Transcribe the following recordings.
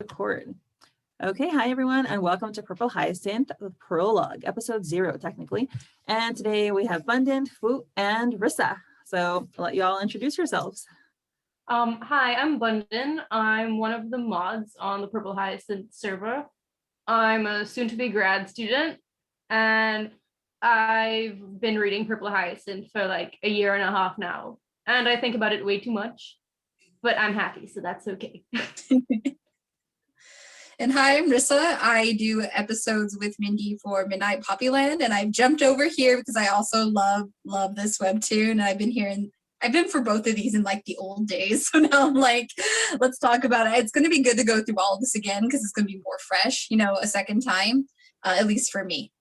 Record. Okay, hi everyone, and welcome to Purple Hyacinth, the Prologue, episode 0 technically. And today we have Bundin, Fwoot, and Rissa. So I'll let you all introduce yourselves. Hi, I'm Bundin. I'm one of the mods on the Purple Hyacinth server. I'm a soon-to-be grad student, and I've been reading Purple Hyacinth for like a year and a half now. And I think about it way too much, but I'm happy, so that's okay. And hi, I'm Rissa. I do episodes with Mindy for Midnight Poppyland, and I've jumped over here because I also love this webtoon. And I've been for both of these in like the old days. So now I'm like, let's talk about it. It's going to be good to go through all of this again because it's going to be more fresh, a second time, at least for me.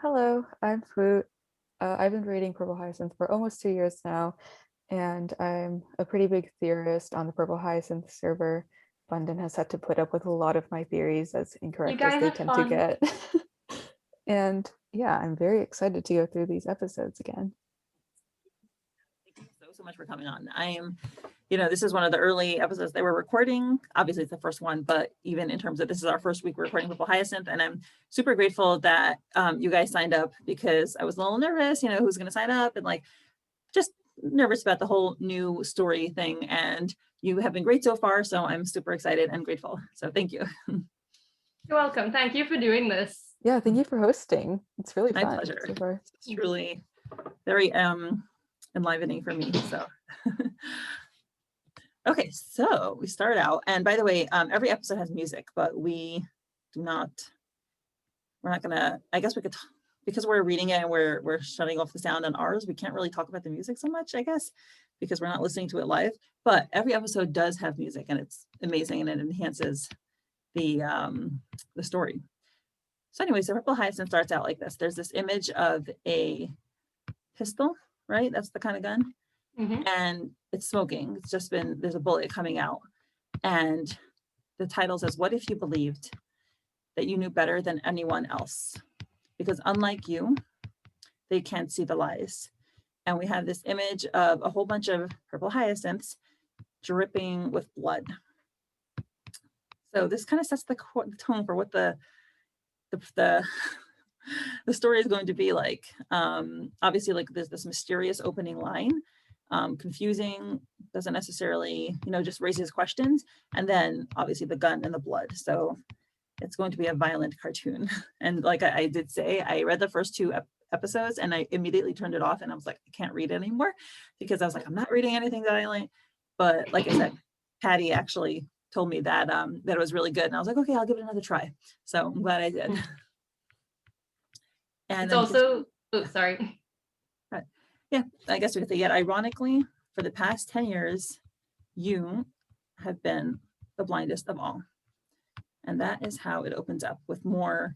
Hello, I'm Fwoot. I've been reading Purple Hyacinth for almost 2 years now, and I'm a pretty big theorist on the Purple Hyacinth server. Bundin has had to put up with a lot of my theories, as incorrect as they tend to get. And yeah, I'm very excited to go through these episodes again. Thank you so much for coming on. I am, this is one of the early episodes that we're recording. Obviously it's the first one, but even in terms of this is our first week we're recording Purple Hyacinth, and I'm super grateful that you guys signed up because I was a little nervous, who's going to sign up, and like just nervous about the whole new story thing. And you have been great so far, so I'm super excited and grateful. So thank you. You're welcome. Thank you for doing this. Yeah, thank you for hosting. It's really My fun. pleasure. So far. It's truly very enlivening for me. So okay, so we start out, and by the way, every episode has music, but we're not gonna, I guess we could, because we're reading it and we're shutting off the sound on ours, we can't really talk about the music so much, I guess, because we're not listening to it live. But every episode does have music, and it's amazing, and it enhances the story. So anyway, so Purple Hyacinth starts out like this. There's this image of a pistol, right? That's the kind of gun. Mm-hmm. And it's smoking. It's just been, there's a bullet coming out. And the title says, "What if you believed that you knew better than anyone else? Because unlike you, they can't see the lies." And we have this image of a whole bunch of purple hyacinths dripping with blood. So this kind of sets the tone for what the story is going to be like. Obviously, like there's this mysterious opening line, confusing, doesn't necessarily, just raises questions. And then obviously the gun and the blood. So it's going to be a violent cartoon. And like I did say, I read the first 2 episodes and I immediately turned it off, and I was like, I can't read it anymore, because I was like, I'm not reading anything violent. But like I said, Patty actually told me that that it was really good, and I was like, okay, I'll give it another try. So I'm glad I did. And it's also, sorry. Yeah, I guess we could say, yet ironically, for the past 10 years, you have been the blindest of all. And that is how it opens up, with more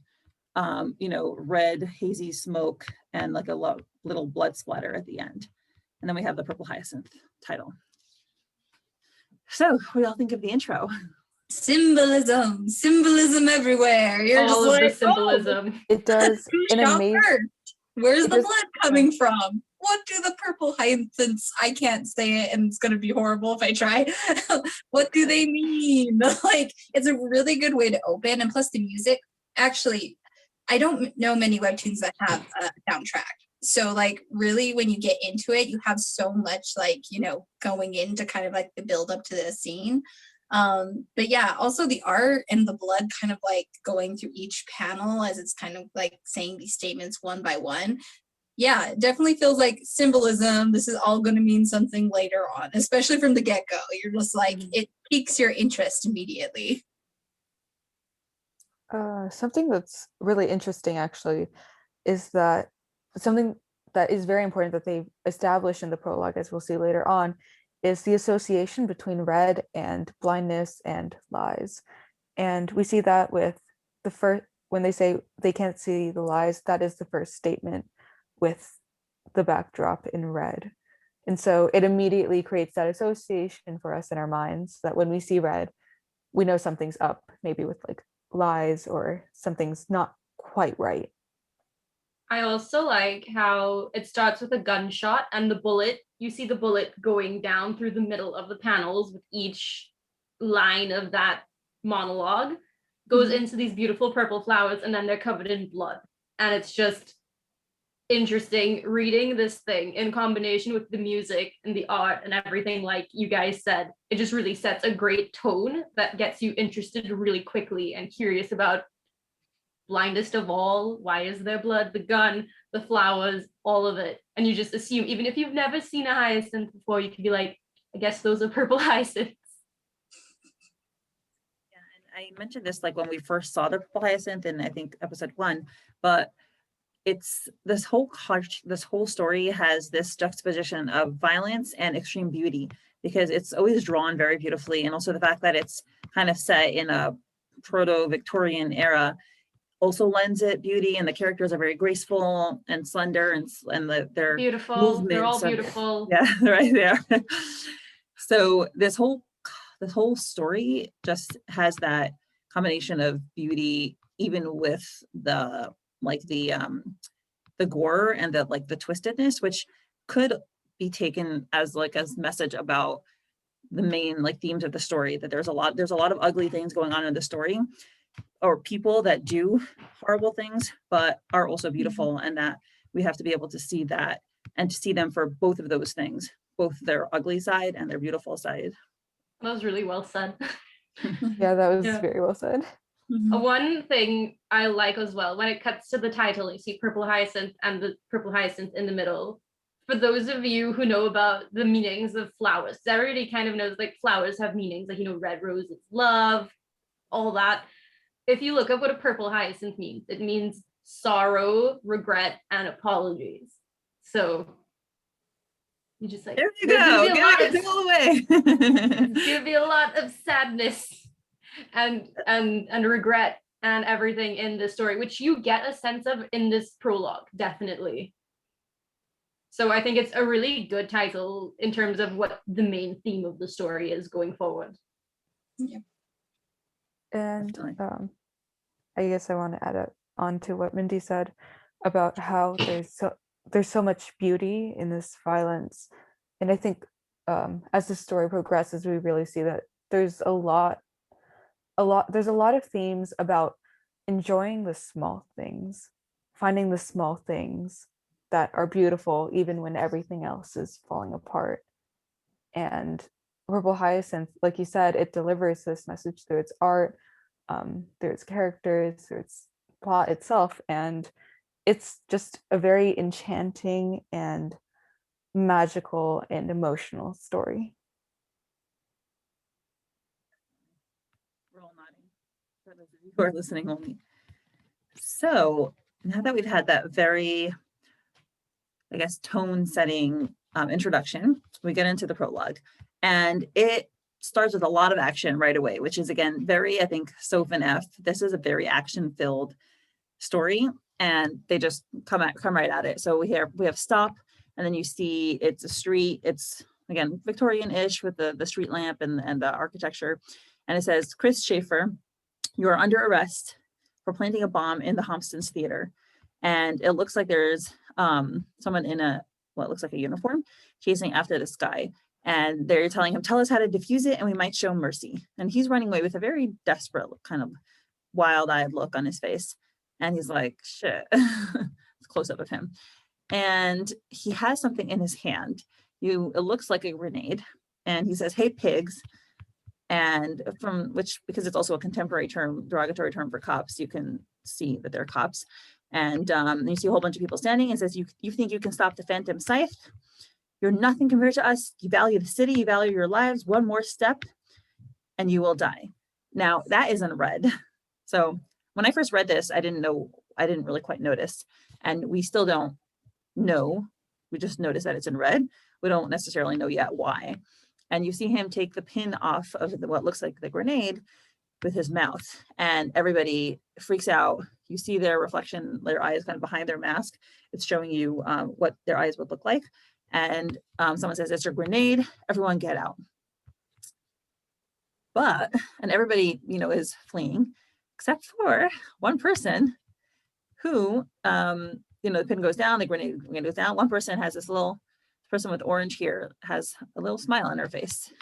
red hazy smoke and like a little blood splatter at the end. And then we have the Purple Hyacinth title. So what do y'all think of the intro? Symbolism everywhere. You're all just of like, the symbolism. It does an amazing. Where's the blood coming from? What do the purple hyacinths, I can't say it and it's going to be horrible if I try. What do they mean? Like, it's a really good way to open. And plus the music, actually, I don't know many webtoons that have a soundtrack. So like really when you get into it, you have so much like, going into kind of like the build up to the scene. But yeah, also the art and the blood kind of like going through each panel as it's kind of like saying these statements one by one. Yeah, it definitely feels like symbolism. This is all going to mean something later on, especially from the get-go. You're just like, it piques your interest immediately. Something that's really interesting actually is that something that is very important that they've established in the prologue, as we'll see later on, is the association between red and blindness and lies. And we see that with the first, when they say they can't see the lies, that is the first statement with the backdrop in red. And so it immediately creates that association for us in our minds that when we see red, we know something's up, maybe with like lies or something's not quite right. I also like how it starts with a gunshot and the bullet, you see the bullet going down through the middle of the panels with each line of that monologue goes into these beautiful purple flowers, and then they're covered in blood. And it's just interesting reading this thing in combination with the music and the art and everything. Like you guys said, it just really sets a great tone that gets you interested really quickly and curious about blindest of all, why is there blood, the gun, the flowers, all of it. And you just assume, even if you've never seen a hyacinth before, you could be like, I guess those are purple hyacinths. Yeah, and I mentioned this like when we first saw the purple hyacinth in I think episode 1, but it's this whole story has this juxtaposition of violence and extreme beauty, because it's always drawn very beautifully, and also the fact that it's kind of set in a proto-Victorian era also lends it beauty, and the characters are very graceful and slender, and they're beautiful. They're all movements beautiful. Yeah, right there. So this whole story just has that combination of beauty, even with the gore and the twistedness, which could be taken as message about the main themes of the story, that there's a lot of ugly things going on in the story, or people that do horrible things but are also beautiful, and that we have to be able to see that and to see them for both of those things, both their ugly side and their beautiful side. That was really well said. Yeah, that was very well said. One thing I like as well, when it cuts to the title, you see purple hyacinth and the purple hyacinth in the middle. For those of you who know about the meanings of flowers, everybody kind of knows flowers have meanings, red rose is love, all that. If you look up what a purple hyacinth means, it means sorrow, regret, and apologies. So you just there you go. Give it all away. There's gonna be a lot of sadness and regret and everything in this story, which you get a sense of in this prologue, definitely. So I think it's a really good title in terms of what the main theme of the story is going forward. Yeah. And I guess I want to add on to what Mindy said about how there's so much beauty in this violence. And I think as the story progresses, we really see that there's a lot of themes about enjoying the small things, finding the small things that are beautiful even when everything else is falling apart. And Purple Hyacinth, like you said, it delivers this message through its art, through its characters, through its plot itself, and it's just a very enchanting and magical and emotional story. We're all nodding for those of you who are listening only. So now that we've had that very, I guess, tone-setting introduction, we get into the prologue, and it starts with a lot of action right away, which is again very, I think, Soph and F. This is a very action-filled story, and they just come right at it. So we have stop, and then you see it's a street. It's again Victorian-ish with the street lamp and the architecture, and it says, "Chris Schaefer, you are under arrest for planting a bomb in the Hompson's Theater." And it looks like there's someone in what looks like a uniform chasing after this guy. And they're telling him, "Tell us how to defuse it and we might show mercy." And he's running away with a very desperate, kind of wild-eyed look on his face. And he's like, shit. It's a close-up of him. And he has something in his hand. It looks like a grenade. And he says, "Hey, pigs." And because it's also a contemporary term, derogatory term for cops, you can see that they're cops. And you see a whole bunch of people standing, and says, you think you can stop the Phantom Scythe? You're nothing compared to us. You value the city, you value your lives. One more step and you will die. Now that isn't red. So when I first read this, I didn't really quite notice. And we still don't know. We just notice that it's in red. We don't necessarily know yet why. And you see him take the pin off of what looks like the grenade with his mouth, and everybody freaks out. You see their reflection, their eyes kind of behind their mask. It's showing you what their eyes would look like. And someone says, "It's a grenade, everyone get out." And everybody, is fleeing, except for one person who, the pin goes down, the grenade goes down. One person has this little person with orange hair, has a little smile on her face.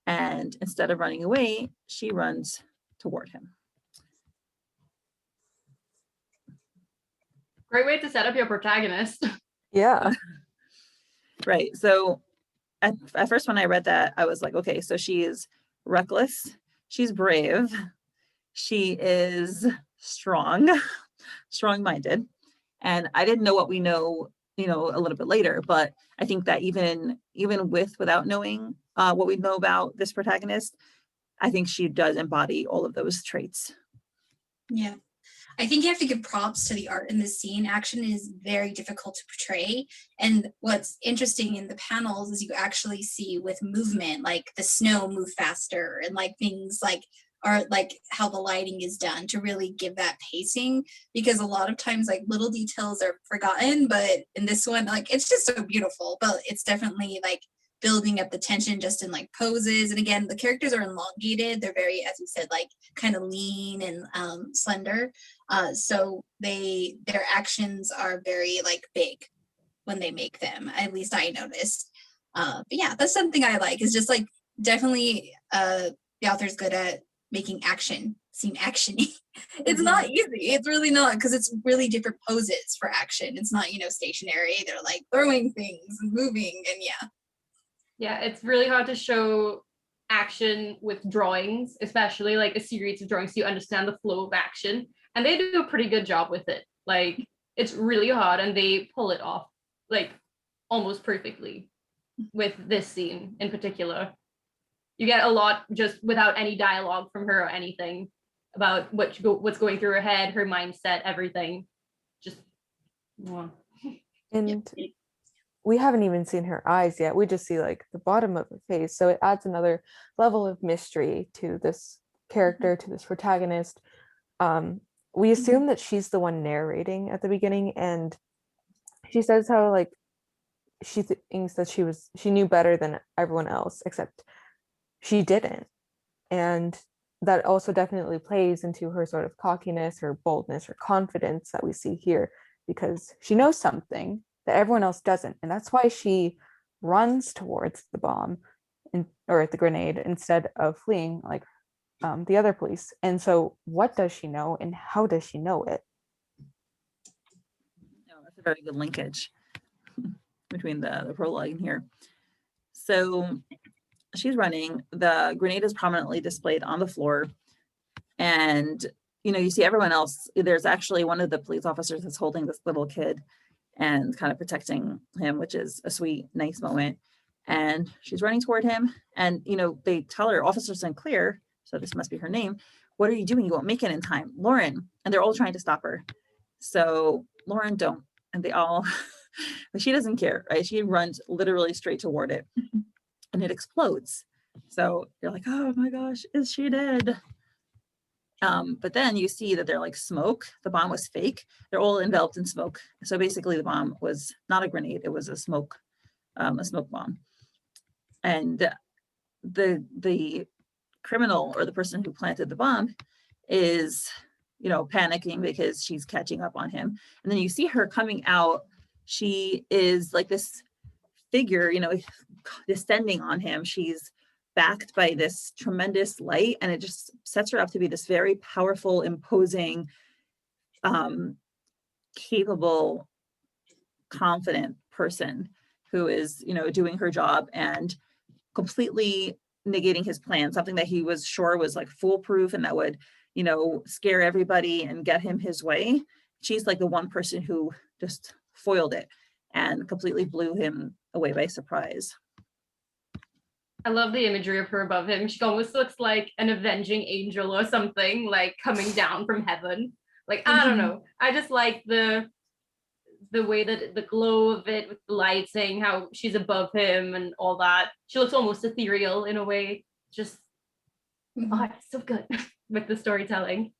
And instead of running away, she runs toward him. Great way to set up your protagonist. Yeah. Right. So at first when I read that, I was like, okay, so she is reckless, she's brave, she is strong-minded. And I didn't know what we know, a little bit later, but I think that even without knowing what we know about this protagonist, I think she does embody all of those traits. Yeah. I think you have to give props to the art in this scene. Action is very difficult to portray. And what's interesting in the panels is you actually see with movement, like the snow move faster and like things like are like how the lighting is done to really give that pacing, because a lot of times like little details are forgotten, but in this one, like it's just so beautiful, but it's definitely like building up the tension just in like poses. And again, the characters are elongated. They're very, as you said, like kind of lean and slender. So their actions are very like big when they make them. At least I noticed. But yeah, that's something I like. Is just like definitely the author's good at making action seem actiony. It's not easy. It's really not, because it's really different poses for action. It's not, stationary. They're like throwing things and moving, and yeah. Yeah, it's really hard to show action with drawings, especially like a series of drawings so you understand the flow of action. And they do a pretty good job with it. Like, it's really hard and they pull it off like almost perfectly with this scene in particular. You get a lot just without any dialogue from her or anything about what's going through her head, her mindset, everything. Just, wow. And we haven't even seen her eyes yet. We just see like the bottom of her face. So it adds another level of mystery to this character, to this protagonist. We assume that she's the one narrating at the beginning, and she says how like she thinks that she knew better than everyone else, except she didn't. And that also definitely plays into her sort of cockiness, her boldness, her confidence that we see here, because she knows something that everyone else doesn't. And that's why she runs towards the bomb or the grenade instead of fleeing like the other police. And so what does she know and how does she know it? That's a very good linkage between the prologue in here. So she's running, the grenade is prominently displayed on the floor, and you see everyone else. There's actually one of the police officers that's holding this little kid and kind of protecting him, which is a sweet, nice moment. And she's running toward him, and they tell her, Officer Sinclair, so this must be her name, what are you doing? You won't make it in time, Lauren. And they're all trying to stop her. So Lauren don't, and they all but she doesn't care, right? She runs literally straight toward it, and it explodes. So you're like, oh my gosh, is she dead? But then you see that they're like smoke. The bomb was fake. They're all enveloped in smoke. So basically the bomb was not a grenade. It was a smoke bomb. And the criminal, or the person who planted the bomb, is, panicking because she's catching up on him. And then you see her coming out. She is like this figure, descending on him. She's backed by this tremendous light, and it just sets her up to be this very powerful, imposing, capable, confident person who is, doing her job and completely negating his plan, something that he was sure was like foolproof and that would, scare everybody and get him his way. She's like the one person who just foiled it and completely blew him away by surprise. I love the imagery of her above him. She almost looks like an avenging angel or something, like coming down from heaven. Like, I don't know. I just like the way that the glow of it with the lighting, how she's above him and all that. She looks almost ethereal in a way. Just, oh, it's so good with the storytelling.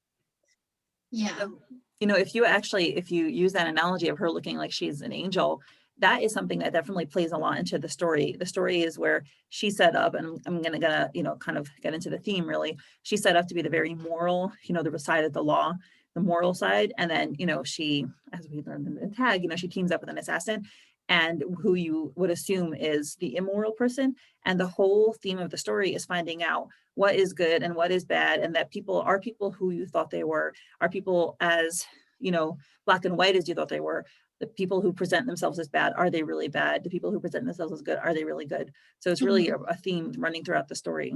Yeah. So, if you use that analogy of her looking like she's an angel, that is something that definitely plays a lot into the story. The story is where she's set up, and I'm gonna kind of get into the theme really. She's set up to be the very moral, the side of the law, the moral side. And then, she, as we learned in the tag, she teams up with an assassin. and who you would assume is the immoral person. And the whole theme of the story is finding out what is good and what is bad, and that people are people who you thought they were, are people as, you know, black and white as you thought they were. The people who present themselves as bad, are they really bad? The people who present themselves as good, are they really good? So it's really a theme running throughout the story.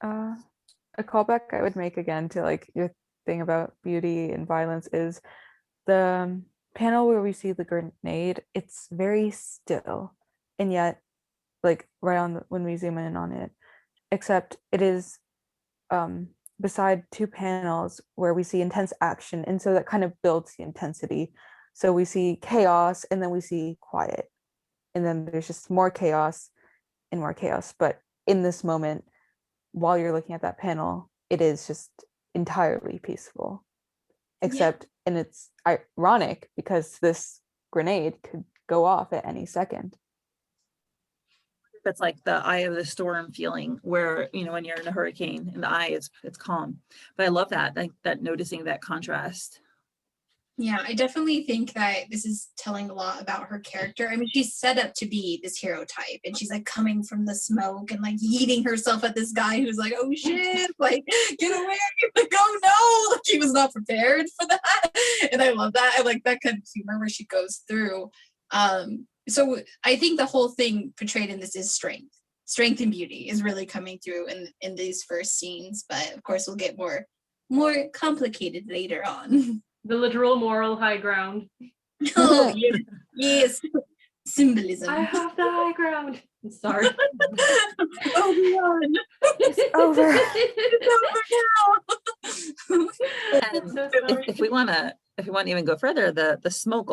A callback I would make again to like your thing about beauty and violence is the panel where we see the grenade. It's very still, and yet like right on when we zoom in on it, except it is beside two panels where we see intense action, and so that kind of builds the intensity. So we see chaos, and then we see quiet, and then there's just more chaos and more chaos. But in this moment, while you're looking at that panel, it is just entirely peaceful, except and it's ironic because this grenade could go off at any second. That's like the eye of the storm feeling, where, you know, when you're in a hurricane and the eye it's calm. But I love that, like that, noticing that contrast. Yeah, I definitely think that this is telling a lot about her character. I mean, she's set up to be this hero type, and she's like coming from the smoke and like yeeting herself at this guy who's like, oh shit, like get away, like oh no, like he was not prepared for that. And I love that. I like that kind of humor where she goes through. So I think the whole thing portrayed in this is strength. Strength and beauty is really coming through in these first scenes, but of course we'll get more complicated later on. The literal moral high ground. Oh yes, yes. Symbolism. I have the high ground. I'm sorry. Oh God. It's over. And So sorry. if we want to even go further, the smoke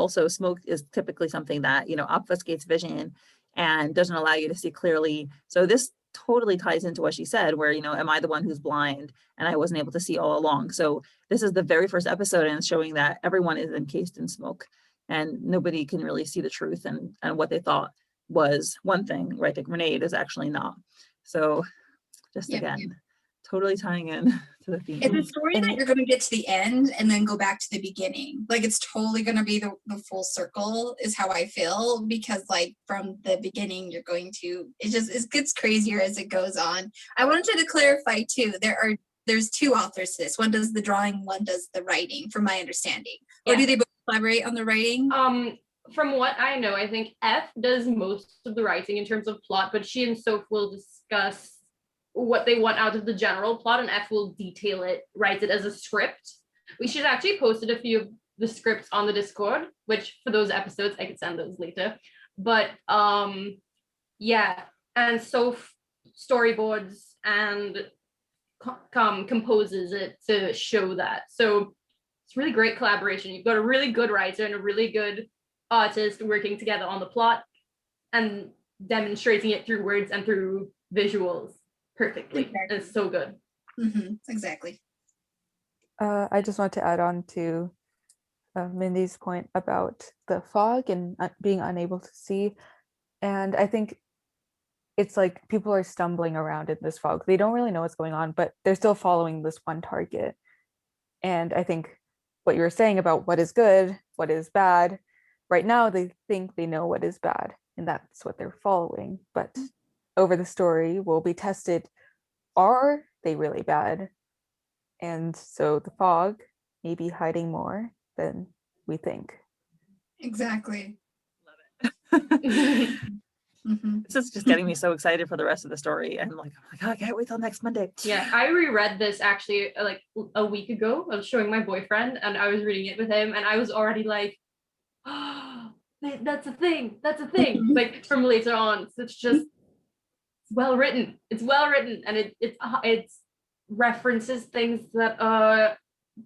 is typically something that, you know, obfuscates vision and doesn't allow you to see clearly. So this totally ties into what she said, where, you know, am I the one who's blind and I wasn't able to see all along? So this is the very first episode, and it's showing that everyone is encased in smoke and nobody can really see the truth, and what they thought was one thing, right? The grenade is actually not. So just again, totally tying in to the theme. It's a story that you're going to get to the end and then go back to the beginning. Like it's totally going to be the full circle is how I feel, because like from the beginning you're going to, it gets crazier as it goes on. I wanted to clarify too, there's two authors to this. One does the drawing, one does the writing, from my understanding. Or do they both collaborate on the writing? From what I know, I think F does most of the writing in terms of plot, but she and Soph will discuss what they want out of the general plot, and F will detail it, write it as a script. We should actually posted a few of the scripts on the Discord, which for those episodes I could send those later. But yeah, and Soph storyboards and composes it to show that. So it's really great collaboration. You've got a really good writer and a really good artist working together on the plot and demonstrating it through words and through visuals perfectly. Exactly. It's so good. Exactly. I just want to add on to Mindy's point about the fog and being unable to see. And I think it's like people are stumbling around in this fog. They don't really know what's going on, but they're still following this one target. And I think what you were saying about what is good, what is bad, right now they think they know what is bad, and that's what they're following. But over the story will be tested, are they really bad? And so the fog may be hiding more than we think. Exactly. Love it. This is just getting me so excited for the rest of the story. I'm like, oh my God, I can't wait till next Monday. Yeah, I reread this actually like a week ago. I was showing my boyfriend and I was reading it with him, and I was already like, oh, that's a thing. Like from later on. So it's just well written. It's well written, and it's references things that are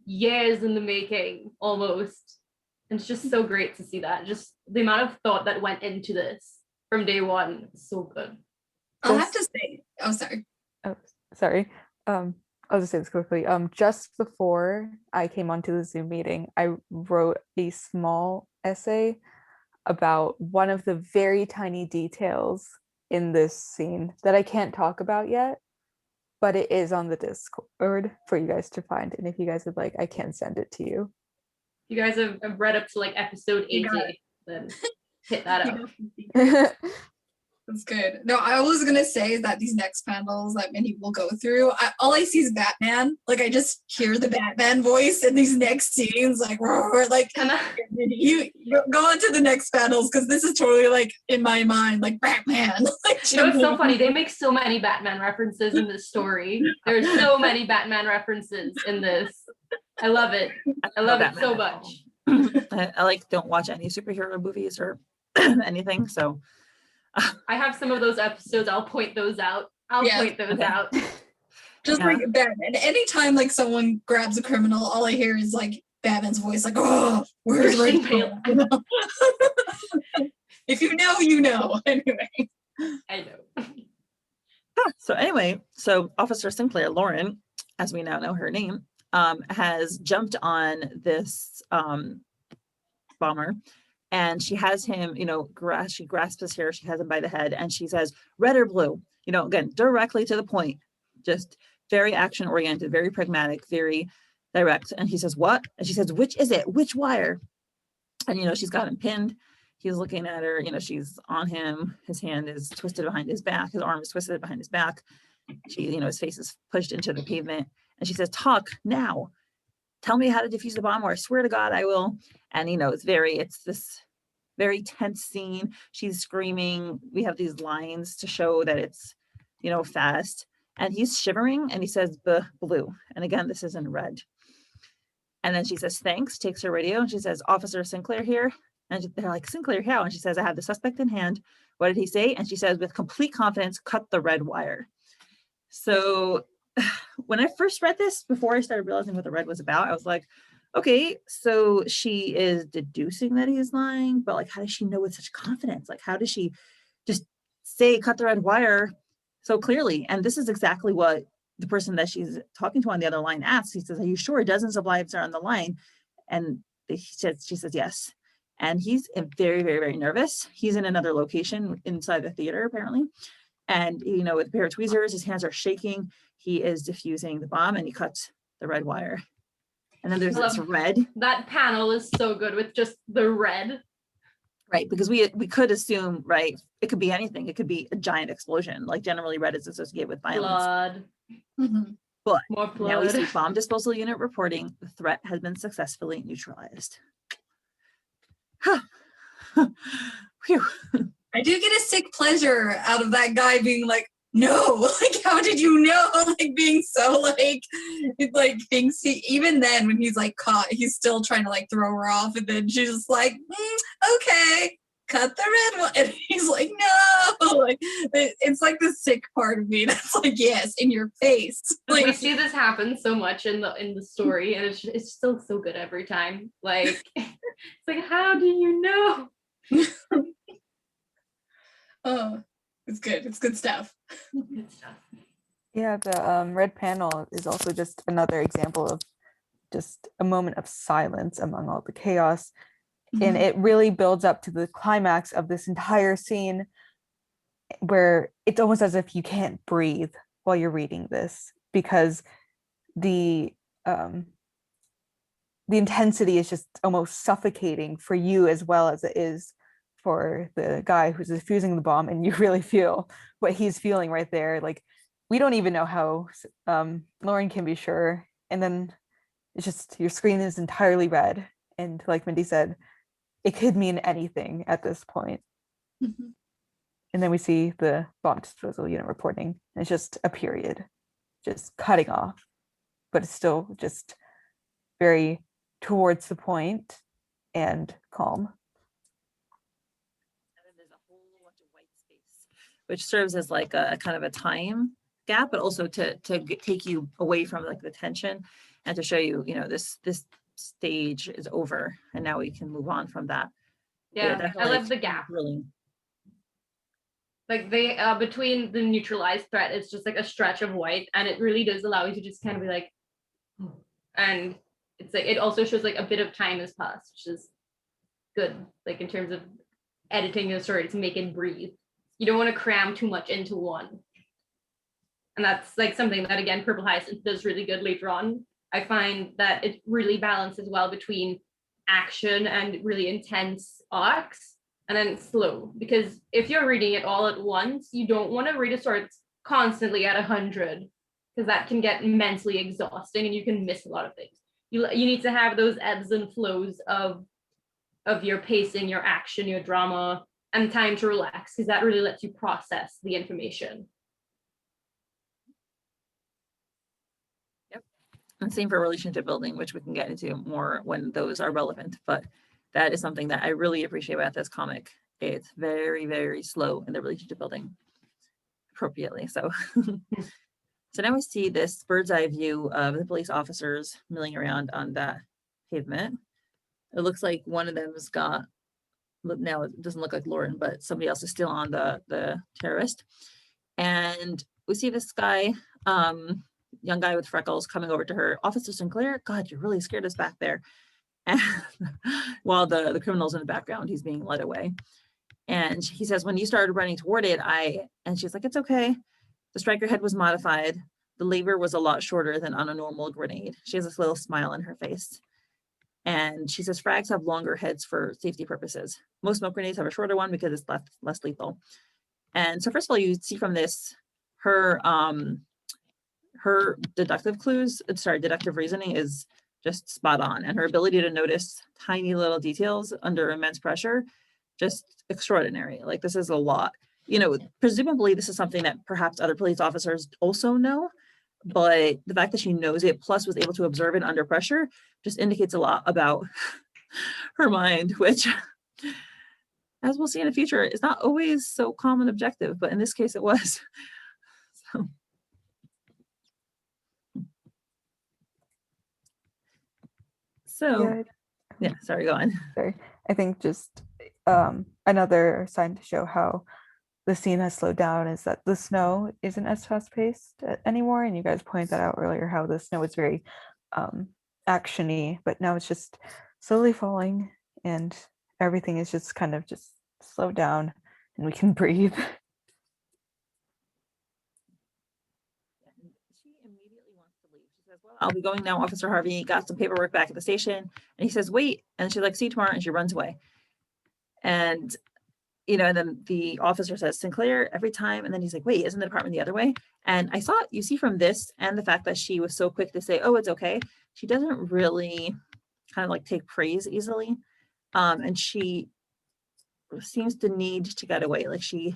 years in the making almost. And it's just so great to see that. Just the amount of thought that went into this from day one. So good. I'll have to say, sorry. I'll just say this quickly. Just before I came onto the Zoom meeting, I wrote a small essay about one of the very tiny details in this scene that I can't talk about yet, but it is on the Discord for you guys to find. And if you guys would like, I can send it to you. You guys have read up to like episode You 80, got it. then hit that You up. know, that's good. No, I was gonna say that these next panels that many will go through, all I see is Batman. Like I just hear the Batman voice in these next scenes, like roar, like And you go on to the next panels because this is totally like in my mind, like Batman. Like, you know, it's so funny. They make so many Batman references in this story. There's so many Batman references in this. I love it. I love it so much. I like don't watch any superhero movies or anything. So I have some of those episodes. I'll point those out. Point those okay. out. just Yeah. like Batman. Anytime like someone grabs a criminal, all I hear is like Batman's voice, like, oh, where's Christian Rachel? You know? If you know, you know. Anyway. I know. So anyway, so Officer Sinclair, Lauren, as we now know her name, has jumped on this bomber, and she has him, she grasps his hair, she has him by the head, and she says, red or blue, again, directly to the point, just very action oriented, very pragmatic, very direct. And he says, what? And she says, which is it? Which wire? And, she's got him pinned. He's looking at her, she's on him. His hand is twisted behind his back. His arm is twisted behind his back. His face is pushed into the pavement. And she says, talk now. Tell me how to defuse the bomb, or I swear to God, I will. And, it's this very tense scene. She's screaming. We have these lines to show that it's, fast. And he's shivering and he says, blue. And again, this is in red. And then she says, thanks, takes her radio. And she says, Officer Sinclair here. And they're like, Sinclair, how? And she says, I have the suspect in hand. What did he say? And she says, with complete confidence, cut the red wire. So when I first read this, before I started realizing what the red was about, I was like, okay, so she is deducing that he's lying, but like, how does she know with such confidence? Like, how does she just say, cut the red wire so clearly? And this is exactly what the person that she's talking to on the other line asks. He says, are you sure dozens of lives are on the line? And she says, yes. And he's very, very, very nervous. He's in another location inside the theater, apparently. And, with a pair of tweezers, his hands are shaking. He is diffusing the bomb and he cuts the red wire. And then there's this red. That panel is so good with just the red. Right, because we could assume, right, it could be anything. It could be a giant explosion. Like generally red is associated with violence. Blood. Mm-hmm. But more blood. Now we see bomb disposal unit reporting the threat has been successfully neutralized. Phew. I do get a sick pleasure out of that guy being like, no, like, how did you know? Like being so like thinks he, even then when he's like caught, he's still trying to like throw her off. And then she's just like, okay, cut the red one. And he's like, no, like it's like the sick part of me that's like, yes, in your face. Like, we see this happen so much in the story, and it's still so good every time. Like it's like, how do you know? oh, it's good. It's good stuff. Good stuff. Yeah, the red panel is also just another example of just a moment of silence among all the chaos. And it really builds up to the climax of this entire scene where it's almost as if you can't breathe while you're reading this, because the intensity is just almost suffocating for you as well as it is for the guy who's defusing the bomb. And you really feel what he's feeling right there. Like, we don't even know how Lauren can be sure. And then it's just, your screen is entirely red. And like Mindy said, it could mean anything at this point. Mm-hmm. And then we see the bomb disposal unit reporting. And it's just a period, just cutting off, but it's still just very towards the point and calm. And then there's a whole bunch of white space, which serves as like a kind of a time gap, but also to take you away from like the tension and to show you, this stage is over and now we can move on from that. Yeah, I love the gap. Really. Like they between the neutralized threat, it's just like a stretch of white, and it really does allow you to just kind of be like, and it's like it also shows like a bit of time has passed, which is good, like in terms of editing the story to make it breathe. You don't want to cram too much into one, and that's like something that again Purple Hyacinth does really good later on. I find that it really balances well between action and really intense arcs, and then slow. Because if you're reading it all at once, you don't want to read a story that's constantly at 100, because that can get immensely exhausting and you can miss a lot of things. You need to have those ebbs and flows of your pacing, your action, your drama, and time to relax, because that really lets you process the information. Yep. And same for relationship building, which we can get into more when those are relevant. But that is something that I really appreciate about this comic. It's very, very slow in the relationship building appropriately. So so now we see this bird's eye view of the police officers milling around on that pavement. It looks like one of them has got, now it doesn't look like Lauren, but somebody else is still on the terrorist. And we see this guy, young guy with freckles, coming over to her. Officer Sinclair, God, you really scared us back there. And while the criminal's in the background, he's being led away. And he says, when you started running toward it, and she's like, it's okay. The striker head was modified. The lever was a lot shorter than on a normal grenade. She has this little smile on her face. And she says, frags have longer heads for safety purposes. Most smoke grenades have a shorter one because it's less lethal. And so first of all, you see from this, her deductive reasoning is just spot on. And her ability to notice tiny little details under immense pressure, just extraordinary. Like, this is a lot. You know, presumably this is something that perhaps other police officers also know, but the fact that she knows it, plus was able to observe it under pressure, just indicates a lot about her mind, which, as we'll see in the future, is not always so calm and objective, but in this case it was. So yeah, sorry, go on. Sorry. I think just another sign to show how the scene has slowed down is that the snow isn't as fast-paced anymore, and you guys pointed that out earlier, how the snow is very action-y, but now it's just slowly falling and everything is just kind of just slowed down and we can breathe. She immediately wants to leave. She says, well, I'll be going now, Officer Harvey. Got some paperwork back at the station. And he says, wait. And she's like, see you tomorrow. And she runs away. And you know, and then the officer says, Sinclair, every time. And then he's like, wait, isn't the department the other way? And I saw, you see from this and the fact that she was so quick to say, oh, it's okay. She doesn't really kind of like take praise easily. And she seems to need to get away. Like, she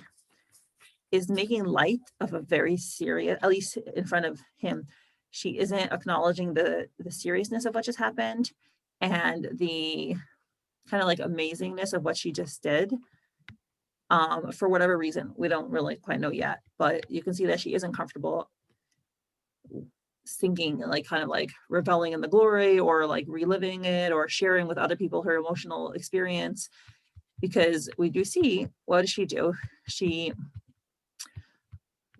is making light of a very serious, at least in front of him, she isn't acknowledging the seriousness of what just happened and the kind of like amazingness of what she just did. For whatever reason, we don't really quite know yet, but you can see that she isn't comfortable sinking, like kind of like reveling in the glory or like reliving it or sharing with other people her emotional experience, because we do see, what does she do? She,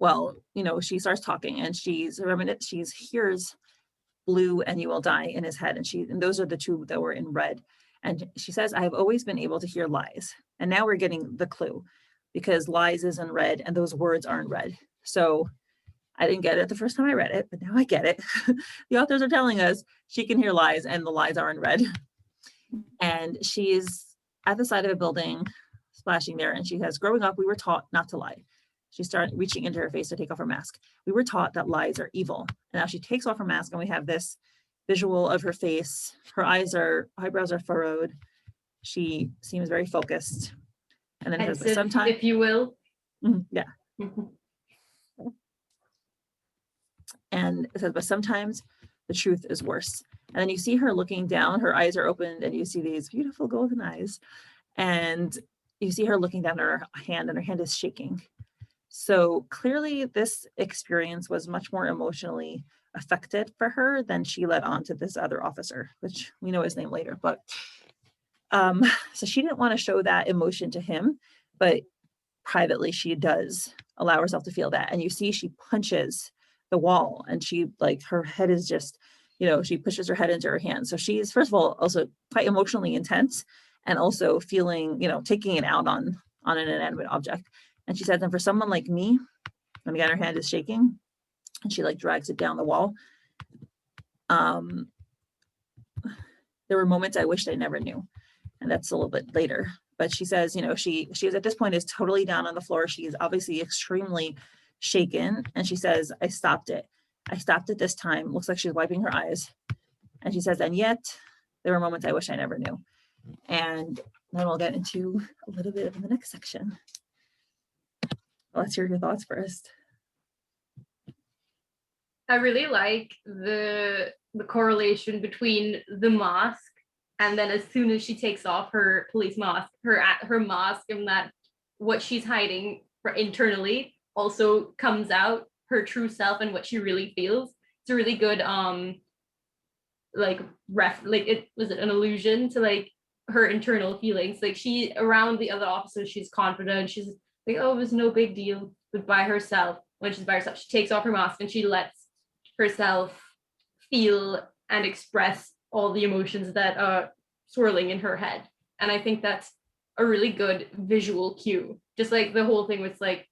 well, you know, she starts talking and she hears blue and you will die in his head, and those are the two that were in red. And she says, I have always been able to hear lies. And now we're getting the clue, because lies is in red and those words are in red. So I didn't get it the first time I read it, but now I get it. The authors are telling us she can hear lies and the lies are in red. And she's at the side of a building splashing there. And she says, growing up, we were taught not to lie. She started reaching into her face to take off her mask. We were taught that lies are evil. And now she takes off her mask and we have this visual of her eyebrows are furrowed. She seems very focused. And then it says, sometimes, if you will. Yeah. And it says, but sometimes the truth is worse. And then you see her looking down, her eyes are opened and you see these beautiful golden eyes. And you see her looking down at her hand and her hand is shaking. So clearly this experience was much more emotionally affected for her than she let on to this other officer, which we know his name later. But so she didn't want to show that emotion to him, but privately she does allow herself to feel that. And you see she punches the wall and she, like, her head is just, you know, she pushes her head into her hand. So she's, first of all, also quite emotionally intense and also feeling, you know, taking it out on an inanimate object. And she says, and for someone like me, and again, her hand is shaking and she like drags it down the wall. there were moments I wished I never knew. And that's a little bit later. But she says, you know, she is at this point is totally down on the floor. She is obviously extremely shaken. And she says, I stopped it. I stopped it this time. Looks like she's wiping her eyes. And she says, and yet there were moments I wish I never knew. And then we'll get into a little bit of the next section. Let's hear your thoughts first. I really like the correlation between the mask and then as soon as she takes off her police mask, her mask, and that what she's hiding for internally also comes out, her true self and what she really feels. It's a really good like it was it an allusion to like her internal feelings. Like she around the other officers, she's confident, she's like, oh, it was no big deal. But by herself, when she's by herself, she takes off her mask and she lets herself feel and express all the emotions that are swirling in her head. And I think that's a really good visual cue. Just like the whole thing with like,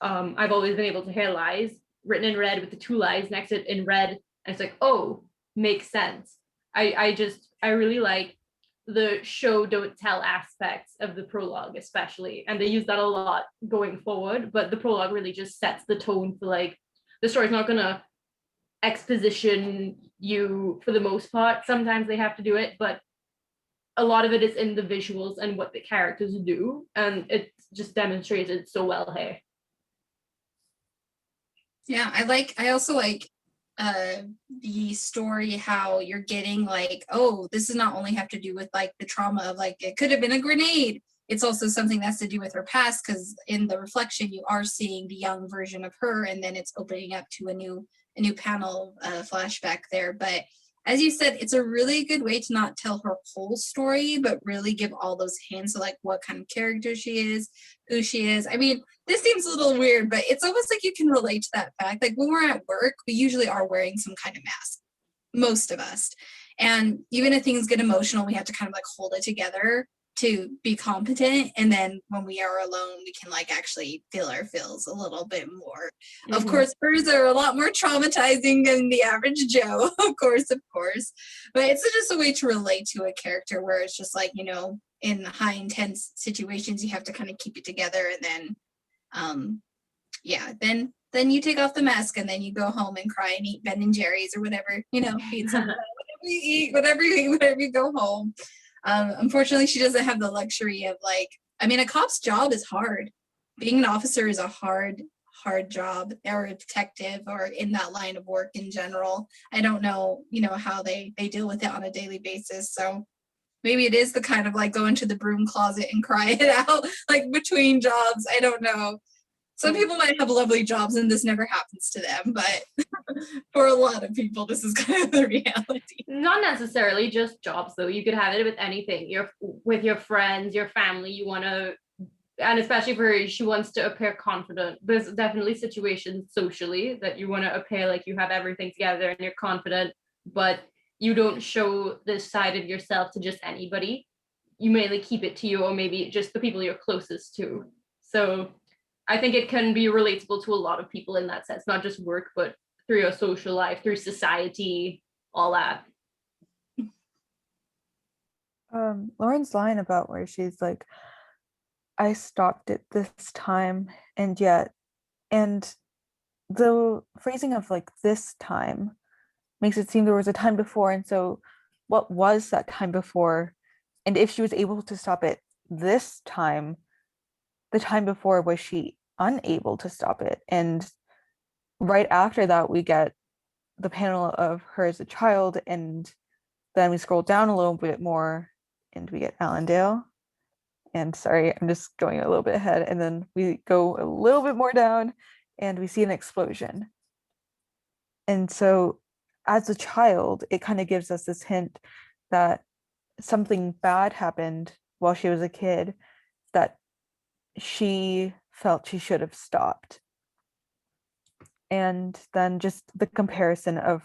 I've always been able to hear lies written in red with the two lies next to it in red. And it's like, oh, makes sense. I really like the show don't tell aspects of the prologue, especially. And they use that a lot going forward, but the prologue really just sets the tone for like, the story's not gonna exposition you for the most part. Sometimes they have to do it, but a lot of it is in the visuals and what the characters do, and it's just demonstrated so well here. Yeah, I also like the story, how you're getting like, oh, this does not only have to do with like the trauma of like it could have been a grenade. It's also something that's to do with her past, because in the reflection you are seeing the young version of her, and then it's opening up to a new panel flashback there. But as you said, it's a really good way to not tell her whole story, but really give all those hints of like what kind of character she is, who she is. I mean, this seems a little weird, but it's almost like you can relate to that fact. Like when we're at work, we usually are wearing some kind of mask, most of us. And even if things get emotional, we have to kind of like hold it together to be competent. And then when we are alone, we can like actually feel our feels a little bit more. Mm-hmm. Of course, hers are a lot more traumatizing than the average Joe, of course. But it's just a way to relate to a character where it's just like, you know, in high intense situations, you have to kind of keep it together. And then, then you take off the mask and then you go home and cry and eat Ben and Jerry's or whatever, you know, whatever you go home. Unfortunately, she doesn't have the luxury of like, I mean, a cop's job is hard. Being an officer is a hard job, or a detective, or in that line of work in general. I don't know, you know, how they deal with it on a daily basis. So maybe it is the kind of like go into the broom closet and cry it out, like between jobs. I don't know. Some people might have lovely jobs and this never happens to them, but for a lot of people, this is kind of the reality. Not necessarily just jobs, though. You could have it with anything. With your friends, your family, you want to, and especially for her, she wants to appear confident. There's definitely situations socially that you want to appear like you have everything together and you're confident, but you don't show this side of yourself to just anybody. You mainly keep it to you, or maybe just the people you're closest to. So I think it can be relatable to a lot of people in that sense, not just work, but through your social life, through society, all that. Lauren's line about where she's like, I stopped it this time, and yet, and the phrasing of like this time makes it seem there was a time before, and so what was that time before? And if she was able to stop it this time, the time before, was she unable to stop it? And right after that, we get the panel of her as a child, and then we scroll down a little bit more and we get Allendale. And sorry, I'm just going a little bit ahead. And then we go a little bit more down and we see an explosion. And so as a child, it kind of gives us this hint that something bad happened while she was a kid that she felt she should have stopped. And then just the comparison of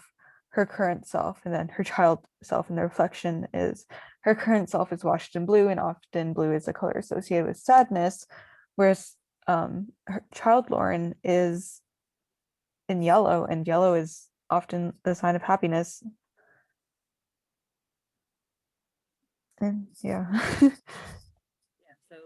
her current self and then her child self, and the reflection is her current self is washed in blue, and often blue is a color associated with sadness, whereas her child Lauren is in yellow, and yellow is often the sign of happiness. And yeah. So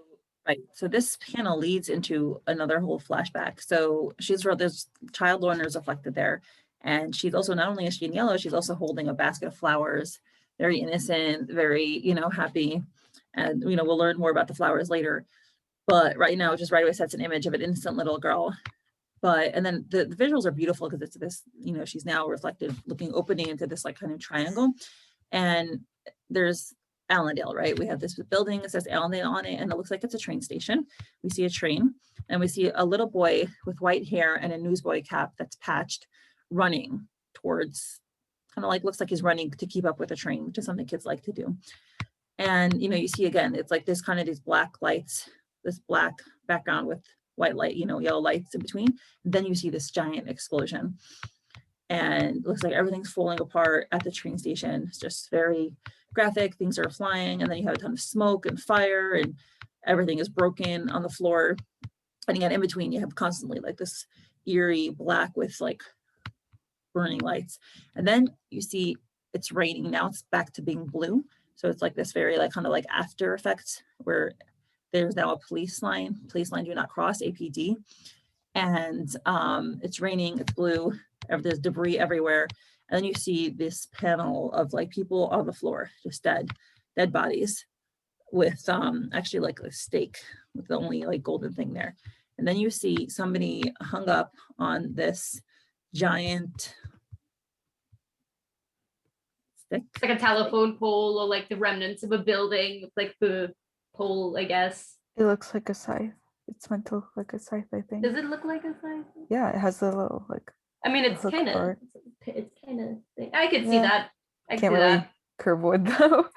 right. So this panel leads into another whole flashback. So she's wrote this child Lorna is reflected there. And she's also, not only is she in yellow, she's also holding a basket of flowers, very innocent, very, happy. And we'll learn more about the flowers later. But right now, it just right away sets an image of an innocent little girl. And then the visuals are beautiful because it's this, she's now reflected, opening into this like kind of triangle. And there's Allendale, right? We have this building that says Allendale on it, and it looks like it's a train station. We see a train, and we see a little boy with white hair and a newsboy cap that's patched, running towards, kind of like, looks like he's running to keep up with a train, which is something kids like to do. And you see again, it's like this kind of these black lights, this black background with white light, yellow lights in between. And then you see this giant explosion. And it looks like everything's falling apart at the train station. It's just very graphic. Things are flying, and then you have a ton of smoke and fire, and everything is broken on the floor. And again, in between, you have constantly like this eerie black with like burning lights. And then you see it's raining. Now it's back to being blue. So it's like this very like kind of like after effects where there's now a police line do not cross, APD. And it's raining, it's blue, there's debris everywhere. And then you see this panel of like people on the floor, just dead bodies with actually like a stake with the only like golden thing there. And then you see somebody hung up on this giant stick. It's like a telephone pole or like the remnants of a building, like the pole, I guess. It looks like a scythe. It's meant to look like a scythe, I think. Does it look like a scythe? Yeah, it has a little like. I mean, it's hook kind of, part. it's kind of. I could see that. I Can't could see really that. curve wood though.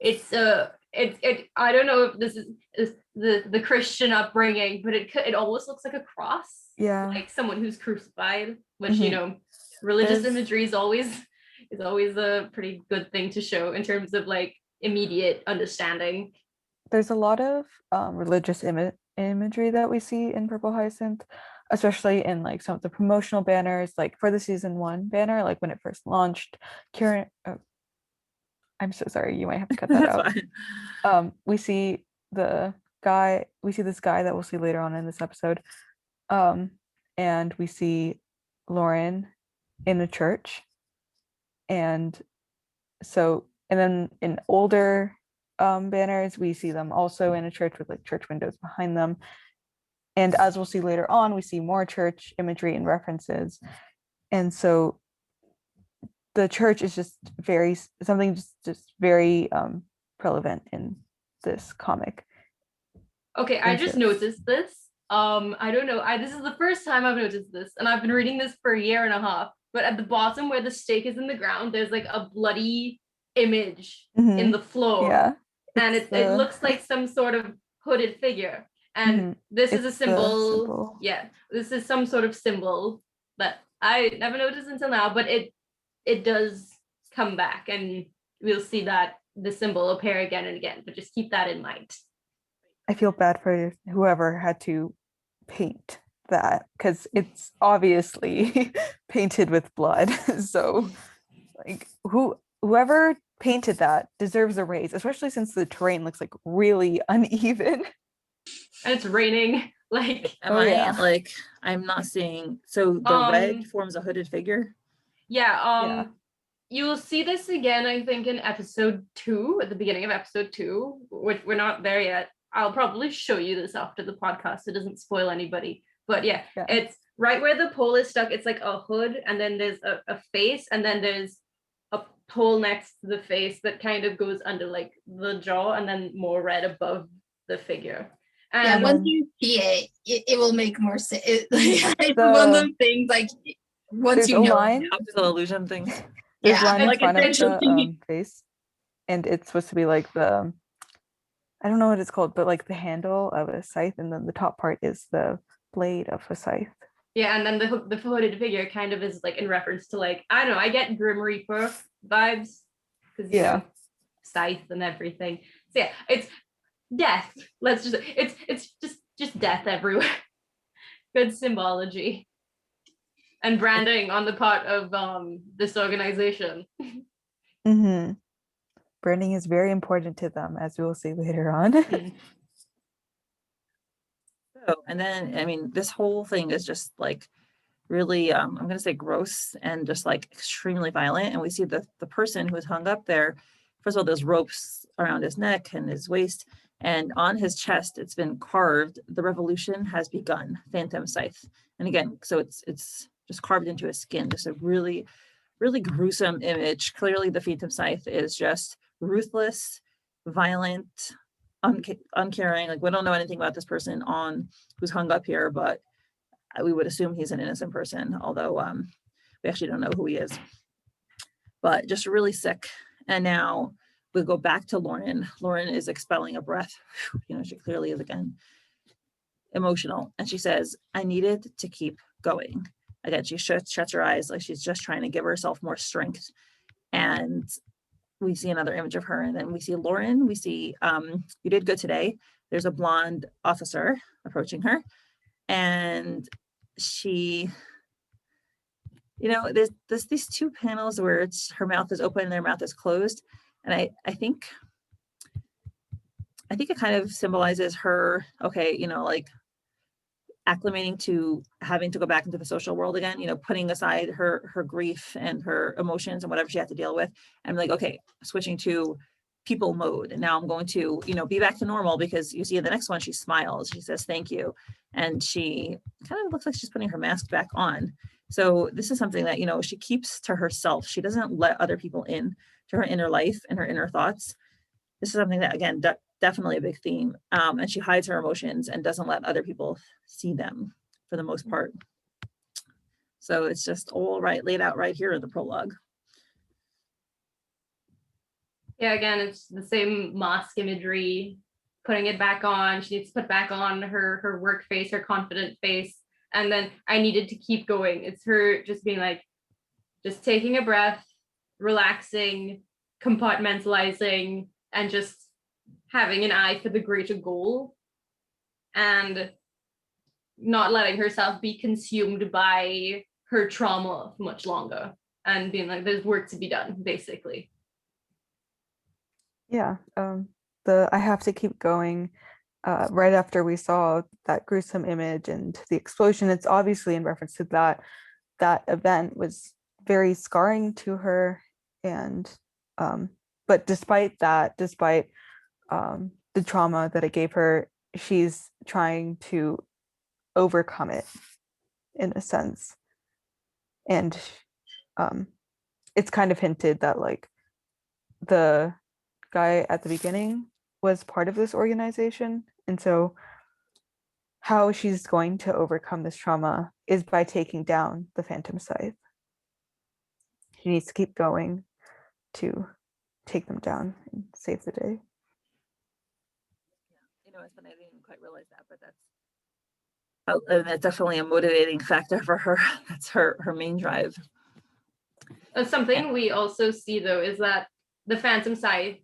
It's I don't know if this is the Christian upbringing, but it almost looks like a cross. Yeah. Like someone who's crucified, which Mhm. Religious imagery is always a pretty good thing to show in terms of like immediate understanding. There's a lot of religious imagery that we see in Purple Hyacinth, especially in like some of the promotional banners, like for the season 1 banner, like when it first launched. Kieran, I'm so sorry, you might have to cut that out. Fine. We see this guy that we'll see later on in this episode, and we see Lauren in a church, and then in older banners we see them also in a church with like church windows behind them, and as we'll see later on, we see more church imagery and references. And so the church is just very relevant in this comic. Okay, I just noticed this. I don't know. This is the first time I've noticed this, and I've been reading this for a year and a half. But at the bottom where the stake is in the ground, there's like a bloody image in the floor. Yeah. And it looks like some sort of hooded figure. And this is a symbol. Yeah, this is some sort of symbol that I never noticed until now, but it does come back, and we'll see that the symbol appear again and again, but just keep that in mind. I feel bad for whoever had to paint that, because it's obviously painted with blood. So like whoever painted that deserves a raise, especially since the terrain looks like really uneven. And it's raining. Like, I'm not seeing. So the red forms a hooded figure. Yeah. You will see this again, I think, in episode 2, at the beginning of episode 2, which we're not there yet. I'll probably show you this after the podcast. So it doesn't spoil anybody. But yeah, it's right where the pole is stuck. It's like a hood, and then there's a face, and then there's a pole next to the face that kind of goes under like the jaw, and then more red above the figure. And once you see it will make more sense. It's one of those things like once you know. Optical illusion thing. There's line in like front of the face, and it's supposed to be like the, I don't know what it's called, but like the handle of a scythe, and then the top part is the blade of a scythe. Yeah, and then the hooded figure kind of is like in reference to like, I don't know, I get Grim Reaper vibes, because you know, scythe and everything. So yeah, it's death. It's just death everywhere. Good symbology and branding on the part of this organization. burning is very important to them, as we will see later on. Mm. So, and then, I mean, this whole thing is just like really, I'm going to say gross and just like extremely violent. And we see the person who is hung up there. First of all, there's ropes around his neck and his waist, and on his chest, it's been carved, "The revolution has begun, Phantom Scythe." And again, so it's just carved into his skin, just a really, really gruesome image. Clearly, the Phantom Scythe is just ruthless, violent, uncaring. Like, we don't know anything about this person on who's hung up here, but we would assume he's an innocent person, although we actually don't know who he is. But just really sick. And now we go back to Lauren. Lauren is expelling a breath. You know, she clearly is again emotional. And she says, "I needed to keep going." Again, she shuts her eyes like she's just trying to give herself more strength. And we see another image of her. And then we see Lauren. We see, "You did good today." There's a blonde officer approaching her. And she, you know, there's these two panels where it's her mouth is open and their mouth is closed. And I think it kind of symbolizes her, okay, you know, like acclimating to having to go back into the social world again, you know, putting aside her grief and her emotions and whatever she had to deal with. And like, okay, switching to people mode. And now I'm going to, you know, be back to normal, because you see in the next one, she smiles, she says, "Thank you." And she kind of looks like she's putting her mask back on. So this is something that, you know, she keeps to herself. She doesn't let other people in to her inner life and her inner thoughts. This is something that, again, definitely a big theme. And she hides her emotions and doesn't let other people see them for the most part. So it's just all right, laid out right here in the prologue. Yeah, again, it's the same mask imagery, putting it back on. She needs to put back on her work face, her confident face. And then "I needed to keep going." It's her just being like, just taking a breath, relaxing, compartmentalizing, and just having an eye for the greater goal, and not letting herself be consumed by her trauma for much longer, and being like, there's work to be done, basically. Yeah, the "I have to keep going," right after we saw that gruesome image and the explosion, it's obviously in reference to that event was very scarring to her. And but despite the trauma that it gave her, she's trying to overcome it in a sense. And it's kind of hinted that like the guy at the beginning was part of this organization, and so how she's going to overcome this trauma is by taking down the Phantom Scythe. She needs to keep going to take them down and save the day. You know, it's funny, I didn't quite realize that, but that's definitely a motivating factor for her. That's her main drive. Something we also see, though, is that the Phantom Scythe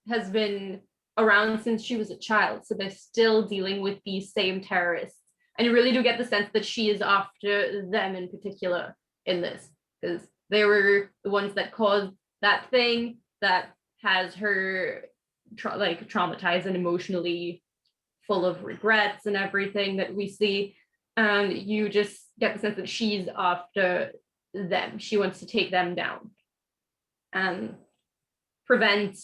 has been around since she was a child, so they're still dealing with these same terrorists. And you really do get the sense that she is after them in particular in this, because they were the ones that caused that thing that has her traumatized and emotionally full of regrets and everything that we see. And you just get the sense that she's after them. She wants to take them down and prevent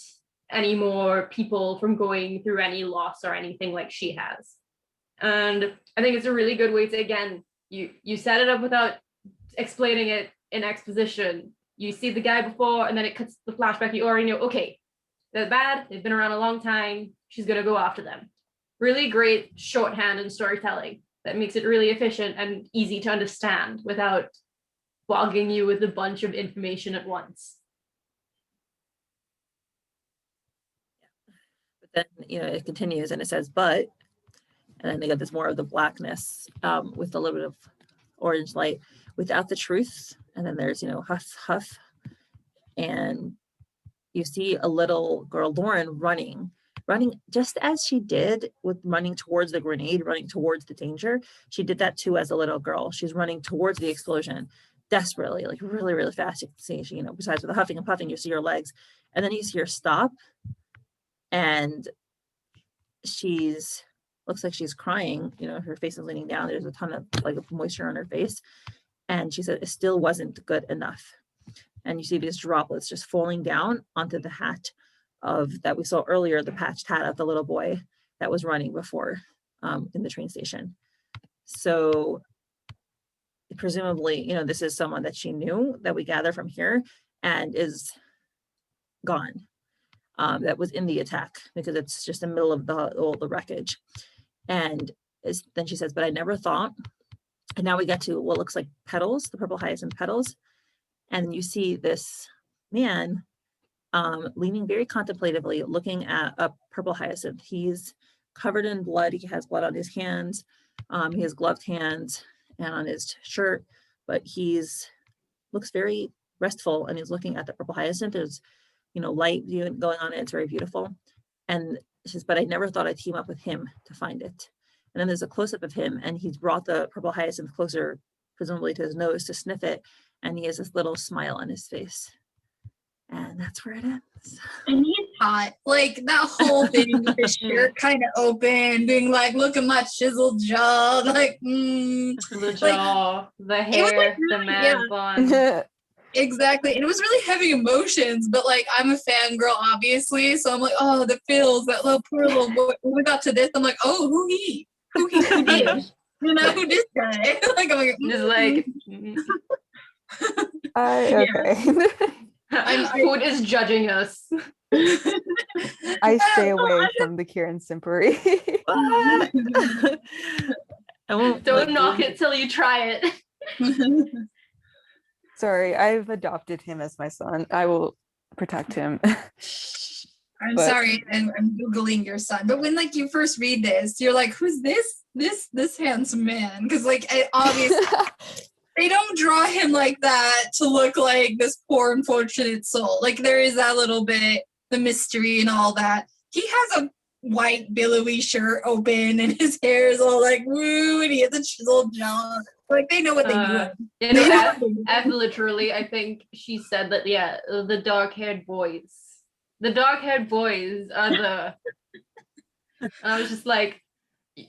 any more people from going through any loss or anything like she has. And I think it's a really good way to, again, you set it up without explaining it in exposition. You see the guy before, and then it cuts the flashback. You already know, okay, they're bad, they've been around a long time, she's gonna go after them. Really great shorthand and storytelling that makes it really efficient and easy to understand without bogging you with a bunch of information at once. But then, you know, it continues and it says, "But," and then they got this more of the blackness with a little bit of orange light, "without the truth." And then there's, you know, huff, huff. And you see a little girl, Lauren, running just as she did with running towards the grenade, running towards the danger. She did that too as a little girl. She's running towards the explosion. desperately, like really, really fast. You can see she, besides with the huffing and puffing, you see her legs, and then you see her stop, and looks like she's crying. Her face is leaning down. There's a ton of like moisture on her face, and she said it still wasn't good enough. And you see these droplets just falling down onto the hat that we saw earlier, the patched hat of the little boy that was running before in the train station. So presumably, this is someone that she knew, that we gather from here, and is gone. That was in the attack, because it's just in the middle of all the wreckage. And then she says, but I never thought. And now we get to what looks like petals, the purple hyacinth petals. And you see this man leaning very contemplatively, looking at a purple hyacinth. He's covered in blood. He has blood on his hands. He has gloved hands and on his shirt, but looks very restful, and he's looking at the purple hyacinth. There's, light going on it. It's very beautiful. And she says, but I never thought I'd team up with him to find it. And then there's a close-up of him, and he's brought the purple hyacinth closer, presumably to his nose, to sniff it. And he has this little smile on his face. And that's where it ends. And he's hot. Like that whole thing with his shirt kind of open, being like, look at my chiseled jaw. Like, The jaw, the hair, like, the really, man bun. Exactly. And it was really heavy emotions, but like I'm a fangirl, obviously. So I'm like, oh, the feels, that little poor little boy. When we got to this, I'm like, oh, who he? Who did? Who this guy? Like I'm like, Just like okay. Fwoot is judging us. I stay away from the Kieran simpery. I won't. Don't knock it till you try it. Sorry, I've adopted him as my son. I will protect him. I'm sorry, I'm Googling your son. But when like you first read this, you're like, who's this handsome man? Because like obviously they don't draw him like that to look like this poor unfortunate soul. Like there is that little bit, the mystery and all that. He has a white billowy shirt open and his hair is all like woo, and he has a chiseled jaw. Like they know what they do. Literally, I think she said that, yeah, the dark-haired boys. The dark-haired boys are the... I was just like,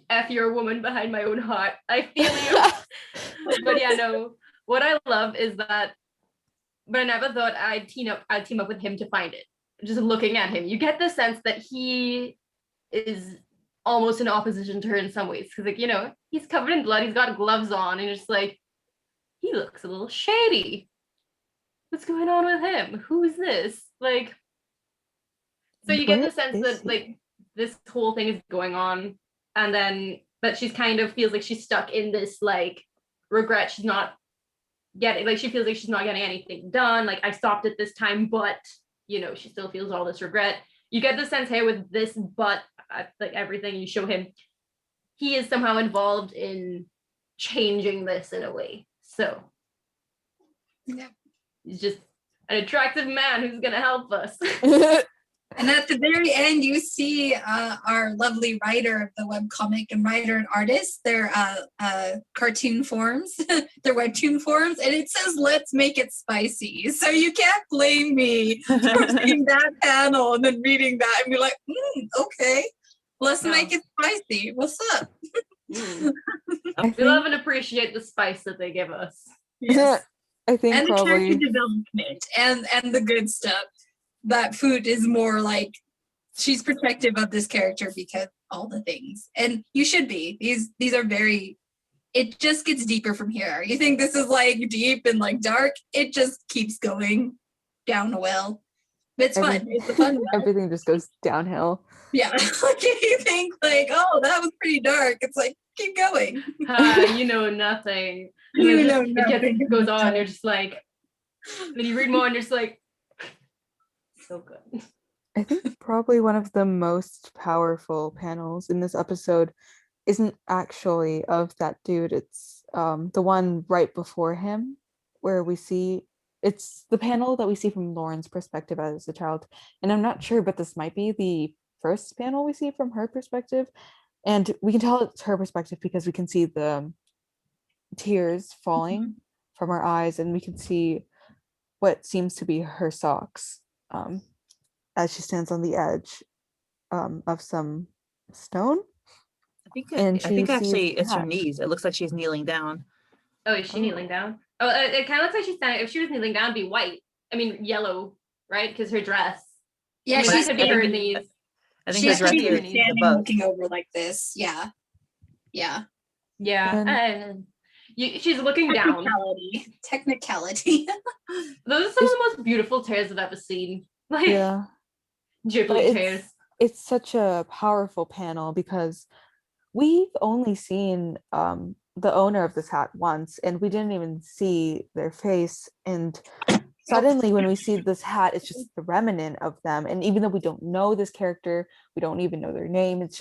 F, you're a woman behind my own heart. I feel you. But yeah, no, what I love is that, but I never thought I'd team up with him to find it. Just looking at him, you get the sense that he is almost in opposition to her in some ways, because like, he's covered in blood, he's got gloves on, and it's like, he looks a little shady. What's going on with him? Who is this? Like, so you get the sense that like this whole thing is going on, and then but she's kind of feels like she's stuck in this like regret. She's not getting, like, she feels like she's not getting anything done. Like, I stopped at this time, but she still feels all this regret. You get the sense here with this, but like everything you show him, he is somehow involved in changing this in a way. So Yeah. He's just an attractive man who's gonna help us. And at the very end, you see our lovely writer of the webcomic and writer and artist, their cartoon forms, their webtoon forms, and it says, let's make it spicy. So you can't blame me for seeing that panel and then reading that and be like, okay, let's make it spicy. What's up? We love and appreciate the spice that they give us. Yes. I think and probably... the character development and the good stuff. That Fwoot is more like, she's protective of this character because all the things, and you should be. These are very, it just gets deeper from here. You think this is like deep and like dark, it just keeps going down a well. But it's fun. It's a fun one. Everything just goes downhill. Yeah. Like if you think like, oh, that was pretty dark, it's like, keep going. You know nothing. It goes on, you're just like, then you read more and you're just like, so good. I think probably one of the most powerful panels in this episode isn't actually of that dude. It's the one right before him, where we see, it's the panel that we see from Lauren's perspective as a child. And I'm not sure, but this might be the first panel we see from her perspective. And we can tell it's her perspective because we can see the tears falling from her eyes, and we can see what seems to be her socks as she stands on the edge of some stone. And I think she sees actually the it's her hat. knees. It looks like she's kneeling down. Oh, is she kneeling down? Oh, it kind of looks like she's standing. If she was kneeling down, it'd be white. I mean, yellow, right? Because her dress. Yeah, I mean, she's that could be her standing. knees. I think She's her dress clearly is standing above. looking over like this. Yeah. Yeah. Yeah. She's looking down. Technicality. Those are some of the most beautiful tears I've ever seen. Like, Yeah, Ghibli but tears. it's such a powerful panel because we've only seen the owner of this hat once, and we didn't even see their face. And suddenly, when we see this hat, it's just the remnant of them. And even though we don't know this character, we don't even know their name. And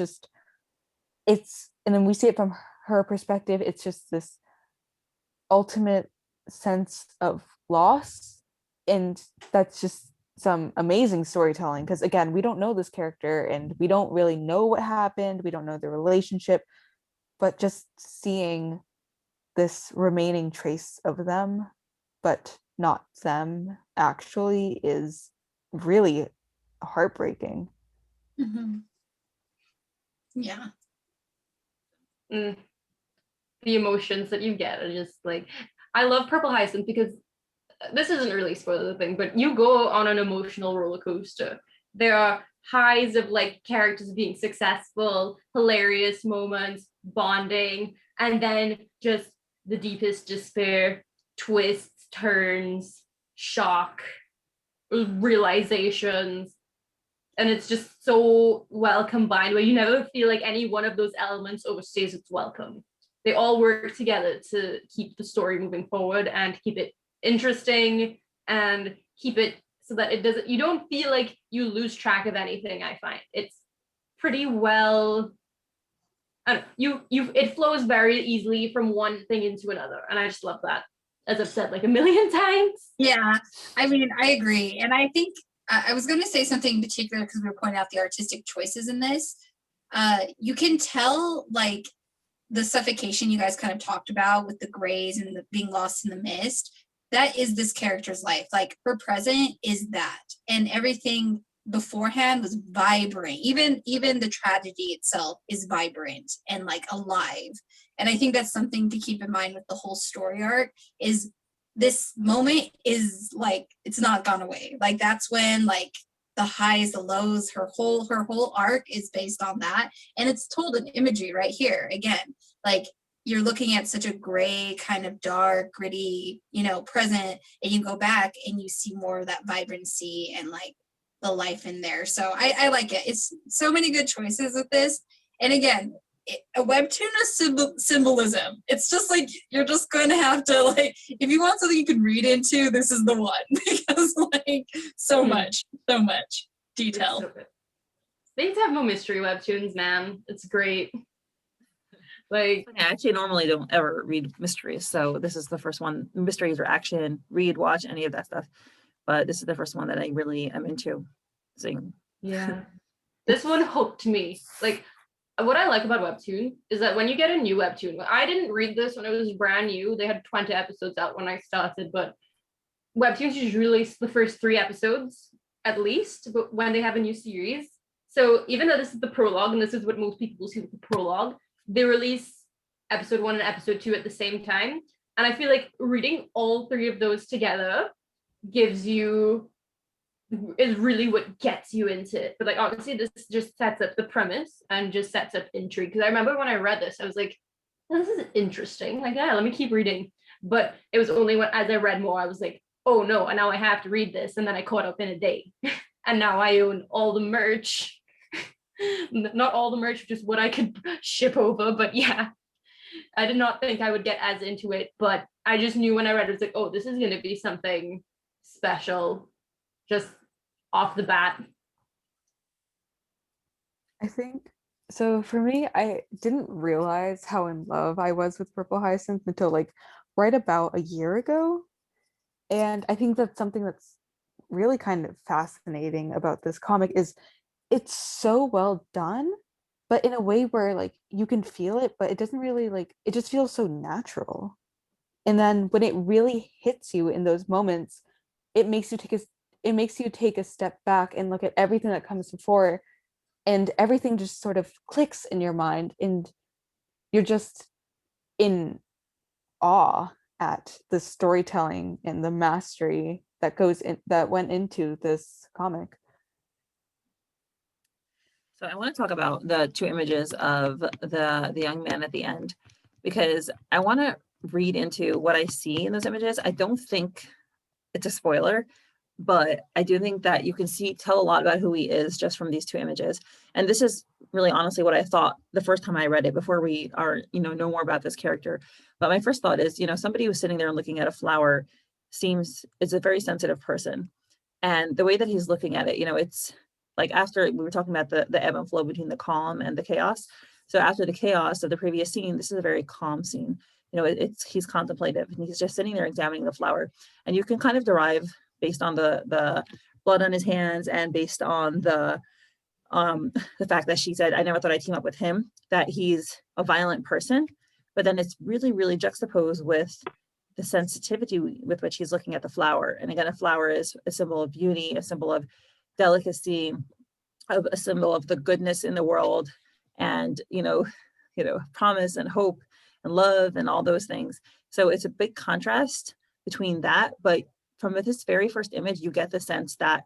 then we see it from her perspective. It's just this ultimate sense of loss, and that's just some amazing storytelling, because again, we don't know this character and we don't really know what happened, we don't know the relationship, but just seeing this remaining trace of them but not them actually is really heartbreaking. Mm-hmm. Yeah. The emotions that you get are just like, I love Purple Hyacinth because this isn't really spoiler the thing, but you go on an emotional roller coaster. There are highs of like characters being successful, hilarious moments, bonding, and then just the deepest despair, twists, turns, shock, realizations. And it's just so well combined where you never feel like any one of those elements overstays its welcome. They all work together to keep the story moving forward and keep it interesting and keep it so that it doesn't, you don't feel like you lose track of anything. I find it's pretty well, I don't know, it flows very easily from one thing into another, and I just love that, as I've said like a million times. Yeah, I mean, I agree. And I think I was going to say something in particular because we were pointing out the artistic choices in this. You can tell like the suffocation you guys kind of talked about with the grays and the being lost in the mist. That is this character's life. Like her present is that, and everything beforehand was vibrant. Even the tragedy itself is vibrant and like alive. And I think that's something to keep in mind with the whole story arc is this moment is like it's not gone away. Like that's when like the highs, the lows, her whole arc is based on that. And it's told in imagery right here. Again, like you're looking at such a gray, kind of dark, gritty, present, and you go back and you see more of that vibrancy and like the life in there. So I like it. It's so many good choices with this. And again, a webtoon is symbolism. It's just like you're just going to have to like, if you want something you can read into, this is the one because like so much detail. So they need to have more mystery webtoons, man. It's great. Like I actually normally don't ever read mysteries, so this is the first one. Mysteries or action, read, watch, any of that stuff. But this is the first one that I really am into seeing. yeah, this one hooked me. Like what I like about webtoon is that when you get a new webtoon, I didn't read this when it was brand new. They had 20 episodes out when I started, but webtoons usually release the first 3 episodes at least, but when they have a new series. So even though this is the prologue, and this is what most people will see with the prologue, they release episode 1 and episode 2 at the same time. And I feel like reading all 3 of those together is really what gets you into it. But like obviously this just sets up the premise and just sets up intrigue. Because I remember when I read this, I was like, oh, this is interesting. Like, yeah, let me keep reading. But it was only when as I read more, I was like, oh no, and now I have to read this. And then I caught up in a day. And now I own all the merch. Not all the merch, just what I could ship over. But yeah, I did not think I would get as into it. But I just knew when I read it, it was like, oh, this is going to be something special. Just off the bat. I think so. For me, I didn't realize how in love I was with Purple Hyacinth until like right about a year ago. And I think that's something that's really kind of fascinating about this comic is it's so well done, but in a way where like you can feel it, but it doesn't really like, it just feels so natural. And then when it really hits you in those moments, it makes you take a step back and look at everything that comes before, and everything just sort of clicks in your mind, and you're just in awe at the storytelling and the mastery that went into this comic. So I want to talk about the two images of the young man at the end, because I want to read into what I see in those images. I don't think it's a spoiler, but I do think that you can tell a lot about who he is just from these two images. And this is really honestly what I thought the first time I read it, before we know more about this character. But my first thought is, somebody who's sitting there and looking at a flower is a very sensitive person. And the way that he's looking at it, it's like, after we were talking about the ebb and flow between the calm and the chaos. So after the chaos of the previous scene, this is a very calm scene. He's contemplative, and he's just sitting there examining the flower. And you can kind of derive, based on the blood on his hands and based on the fact that she said, "I never thought I'd team up with him," that he's a violent person. But then it's really, really juxtaposed with the sensitivity with which he's looking at the flower. And again, a flower is a symbol of beauty, a symbol of delicacy, a symbol of the goodness in the world, and promise and hope and love and all those things. So it's a big contrast between that. But from this very first image, you get the sense that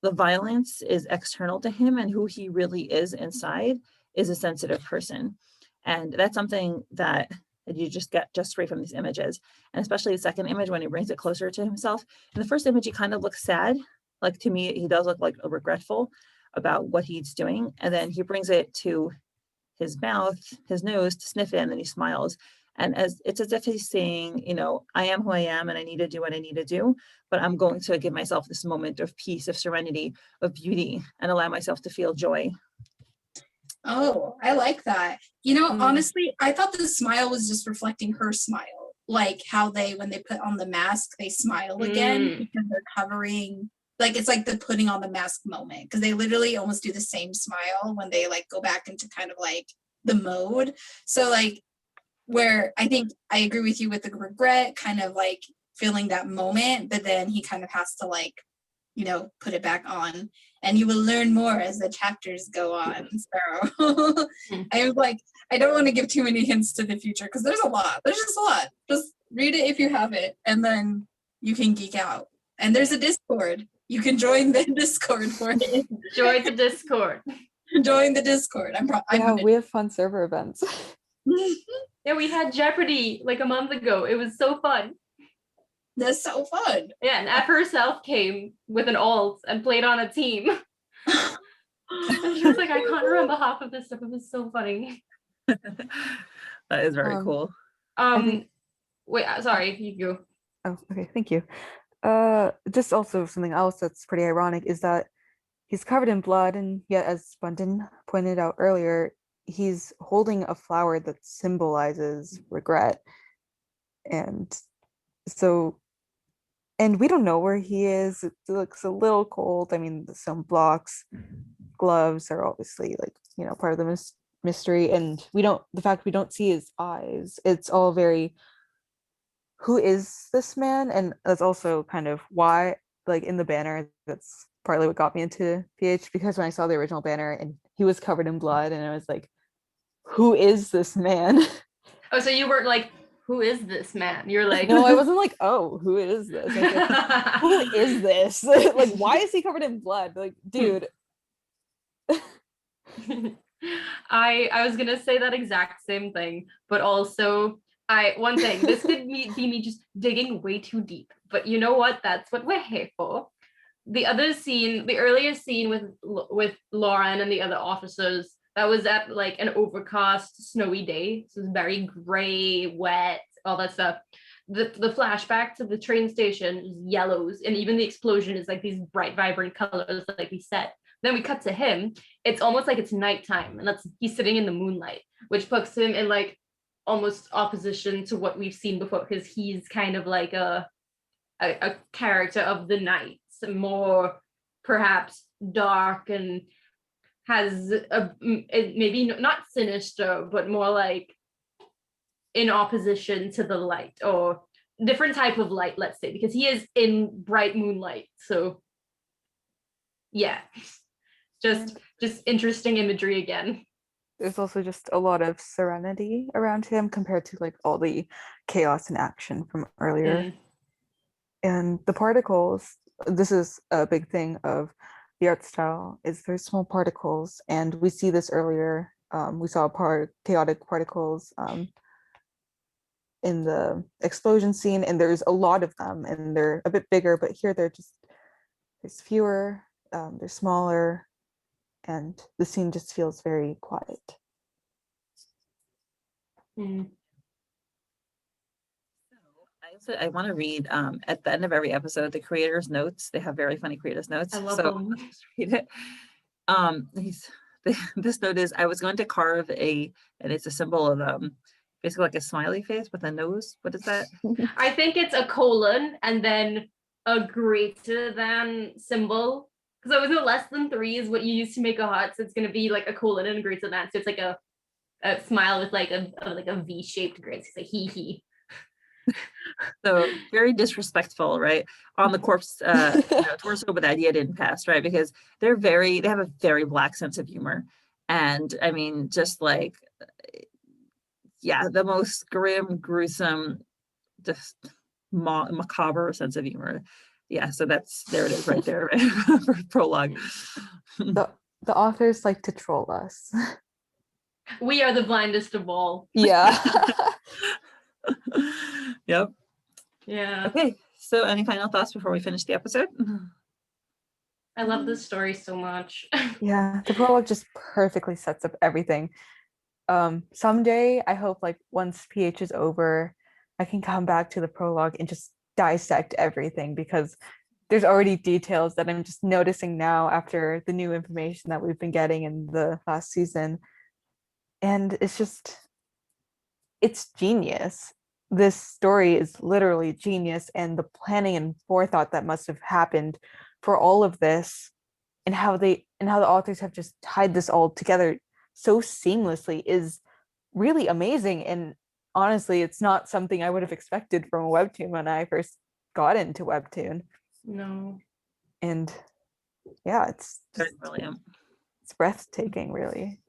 the violence is external to him, and who he really is inside is a sensitive person. And that's something that you just get just straight from these images. And especially the second image, when he brings it closer to himself. In the first image, he kind of looks sad. Like, to me, he does look like regretful about what he's doing. And then he brings it to his mouth, his nose, to sniff it, and then he smiles. And it's as if he's saying, I am who I am, and I need to do what I need to do, but I'm going to give myself this moment of peace, of serenity, of beauty, and allow myself to feel joy. Oh, I like that. Honestly, I thought the smile was just reflecting her smile. Like how when they put on the mask, they smile again because they're covering, like, it's like the putting on the mask moment, because they literally almost do the same smile when they like go back into kind of like the mode. So like, where I think I agree with you with the regret, kind of like feeling that moment, but then he kind of has to like, put it back on, and you will learn more as the chapters go on. So I was like, I don't want to give too many hints to the future, because there's just a lot. Just read it if you have it, and then you can geek out. And there's a Discord. You can join the Discord for it. Join the Discord. Join the Discord. We have fun server events. Yeah, we had Jeopardy like a month ago. It was so fun. That's so fun. Yeah, and F herself came with an alt and played on a team. And she was like, I can't remember half of this stuff. It was so funny. That is very cool. Wait, sorry, you go. Oh, okay, thank you. Just also something else that's pretty ironic is that he's covered in blood, and yet, as Bundin pointed out earlier, he's holding a flower that symbolizes regret. And so, and we don't know where he is. It looks a little cold. I mean, some blocks, gloves are obviously like, part of the mystery. And the fact we don't see his eyes, it's all very, who is this man? And that's also kind of why, like, in the banner, that's partly what got me into PH, because when I saw the original banner and he was covered in blood, and I was like, who is this man? Oh, so you weren't like, who is this man? You're like, no, I wasn't like, oh, who is this? I was like, who is this? Like, why is he covered in blood? Like, dude. I was gonna say that exact same thing, but also one thing, this could be me just digging way too deep, but you know what? That's what we're here for. The earlier scene with Lauren and the other officers, that was at like an overcast, snowy day. So it was very gray, wet, all that stuff. The flashback to the train station is yellows, and even the explosion is like these bright, vibrant colors, like we said. Then we cut to him. It's almost like it's nighttime, and he's sitting in the moonlight, which puts him in like almost opposition to what we've seen before, because he's kind of like a character of the night, more perhaps dark, and has maybe not sinister, but more like in opposition to the light, or different type of light, let's say, because he is in bright moonlight. So yeah, just interesting imagery again. There's also just a lot of serenity around him compared to like all the chaos and action from earlier. And the particles, this is a big thing of the art style, is there's small particles, and we see this earlier. We saw chaotic particles in the explosion scene, and there's a lot of them, and they're a bit bigger, but here there's fewer, they're smaller, and the scene just feels very quiet. I want to read at the end of every episode the creators' notes. They have very funny creators' notes. I love so them. I'll just read it. This note is, I was going to carve and it's a symbol of basically like a smiley face with a nose. What is that? I think it's a colon and then a greater than symbol. Because I was no less than 3 is what you use to make a heart. So it's going to be like a colon and a greater than. So it's like a smile with like a V-shaped grin. It's like hee. So very disrespectful, right? On the corpse torso, but the idea didn't pass, right? Because they have a very black sense of humor. And I mean, just like, yeah, the most grim, gruesome, just macabre sense of humor. Yeah, so there it is right there, right? For Prologue. The authors like to troll us. We are the blindest of all. Yeah. Yep. Yeah. Okay, so any final thoughts before we finish the episode? I love this story so much. Yeah, the prologue just perfectly sets up everything. Someday, I hope like once PH is over, I can come back to the prologue and just dissect everything, because there's already details that I'm just noticing now after the new information that we've been getting in the last season. And it's genius. This story is literally genius, and the planning and forethought that must have happened for all of this, and how the authors have just tied this all together so seamlessly is really amazing. And honestly, it's not something I would have expected from a webtoon when I first got into webtoon. No. And yeah, it's Brilliant. It's breathtaking, really.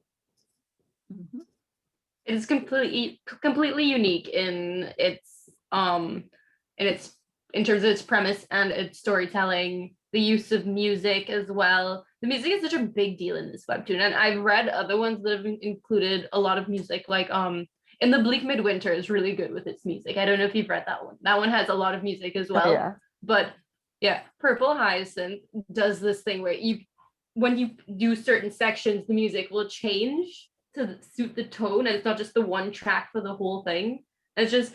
Mm-hmm. It is completely unique in its in terms of its premise and its storytelling, the use of music as well. The music is such a big deal in this webtoon, and I've read other ones that have included a lot of music, like In the Bleak Midwinter is really good with its music. I don't know if you've read that one. That one has a lot of music as well. Oh, yeah. But yeah, Purple Hyacinth does this thing where when you do certain sections, the music will change to suit the tone, and it's not just the one track for the whole thing. It's just,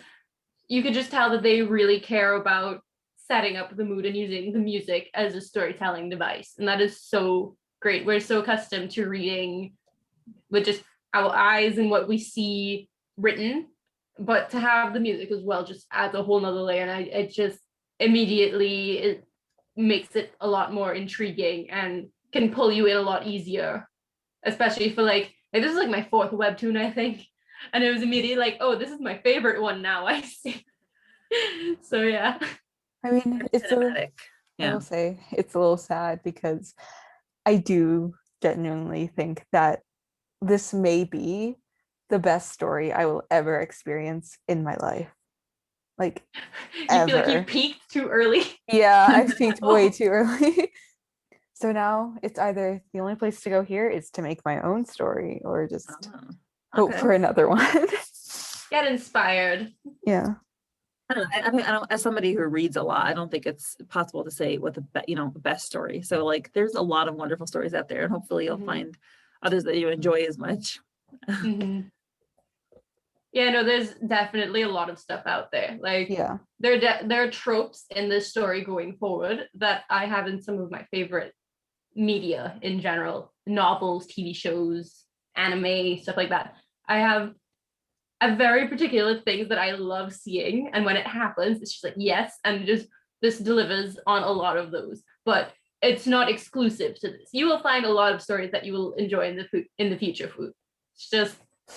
you could just tell that they really care about setting up the mood and using the music as a storytelling device. And that is so great. We're so accustomed to reading with just our eyes and what we see written, but to have the music as well just adds a whole nother layer. And it just immediately, it makes it a lot more intriguing and can pull you in a lot easier, especially for like this is like my 4th webtoon, I think, and it was immediately like, oh, this is my favorite one now. I see. So yeah, I mean, I will say it's a little sad, because I do genuinely think that this may be the best story I will ever experience in my life. Like, you ever. feel like you peaked too early. Yeah, I've peaked way too early. So now it's either the only place to go here is to make my own story, or just hope for another one. Get inspired. Yeah. I mean, as somebody who reads a lot, I don't think it's possible to say what the best story. So like, there's a lot of wonderful stories out there, and hopefully you'll find others that you enjoy as much. Yeah, no, there's definitely a lot of stuff out there. Like, yeah, there are tropes in this story going forward that I have in some of my favorite media in general, novels, TV shows, anime, stuff like that. I have a very particular things that I love seeing, and when it happens, it's just like, yes, and just this delivers on a lot of those. But it's not exclusive to this. You will find a lot of stories that you will enjoy in the future, Fwoot. It's just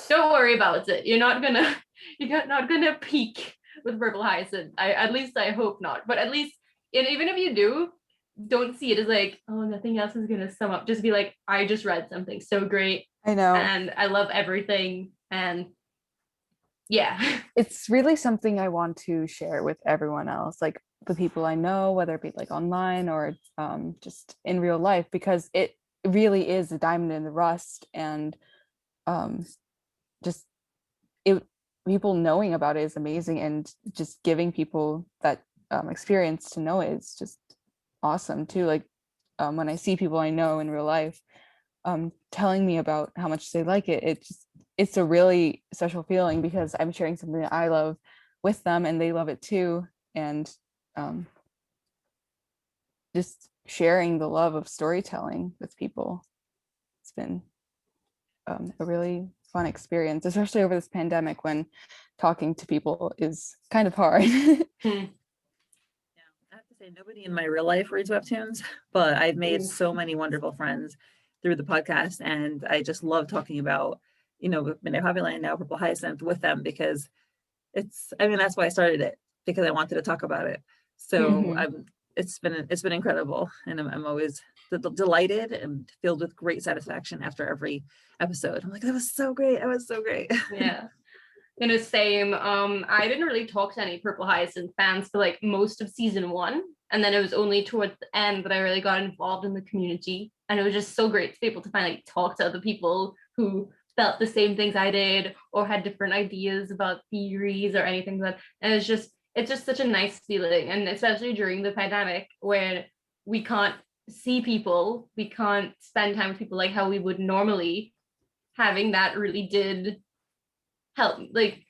Don't worry about it. You're not gonna peak with Purple Hyacinth. At least I hope not. But at least, and even if you do, don't see it as like, oh, nothing else is gonna sum up. Just be like, I just read something so great, I know. and I love everything, and yeah. It's really something I want to share with everyone else, like the people I know, whether it be like online or just in real life, because it really is a diamond in the rust, and just it people knowing about it is amazing, and just giving people that experience to know it is just awesome too. Like when I see people I know in real life telling me about how much they like it, it's a really special feeling because I'm sharing something that I love with them and they love it too. And just sharing the love of storytelling with people. It's been a really fun experience, especially over this pandemic when talking to people is kind of hard. Yeah, I have to say, nobody in my real life reads webtoons, but I've made so many wonderful friends through the podcast, and I just love talking about, Midnight Hobbyland, now Purple Hyacinth, with them because that's why I started it, because I wanted to talk about it. So it's been incredible, and I'm always delighted and filled with great satisfaction after every episode. I'm like, that was so great. That was so great. Yeah. Same. I didn't really talk to any Purple Hyacinth fans for like most of season 1. And then it was only towards the end that I really got involved in the community. And it was just so great to be able to finally talk to other people who felt the same things I did or had different ideas about theories or anything like that. And it's just such a nice feeling. And especially during the pandemic when we can't see people, we can't spend time with people like how we would normally, having that really did help. Like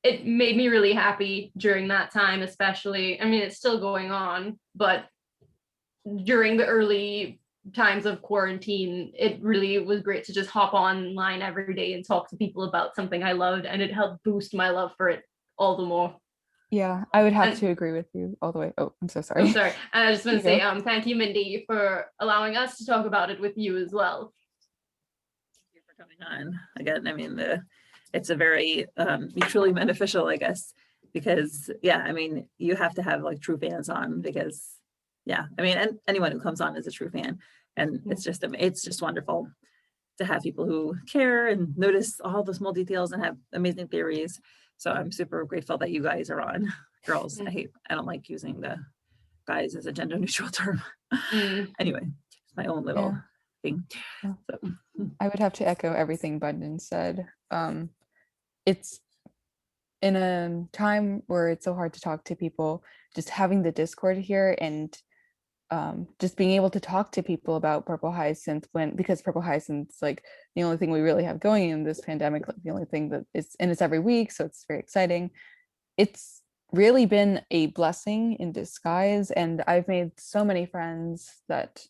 it made me really happy during that time, especially. I mean, it's still going on, but during the early times of quarantine, it really was great to just hop online every day and talk to people about something I loved, and it helped boost my love for it all the more. Yeah, I would have to agree with you all the way. Oh, I'm so sorry. I'm sorry. And I just want to say thank you, Mindy, for allowing us to talk about it with you as well. Thank you for coming on. Again, I mean, it's a very mutually beneficial, I guess, because you have to have like true fans on, because and anyone who comes on is a true fan, and it's just wonderful to have people who care and notice all the small details and have amazing theories. So I'm super grateful that you guys are on. Girls, I don't like using the guys as a gender neutral term. Anyway, it's my own little thing. Yeah. So. I would have to echo everything Bundin said. It's in a time where it's so hard to talk to people, just having the Discord here and just being able to talk to people about Purple Hyacinth because Purple Hyacinth's like the only thing we really have going in this pandemic, like the only thing that it's every week, so it's very exciting. It's really been a blessing in disguise, and I've made so many friends that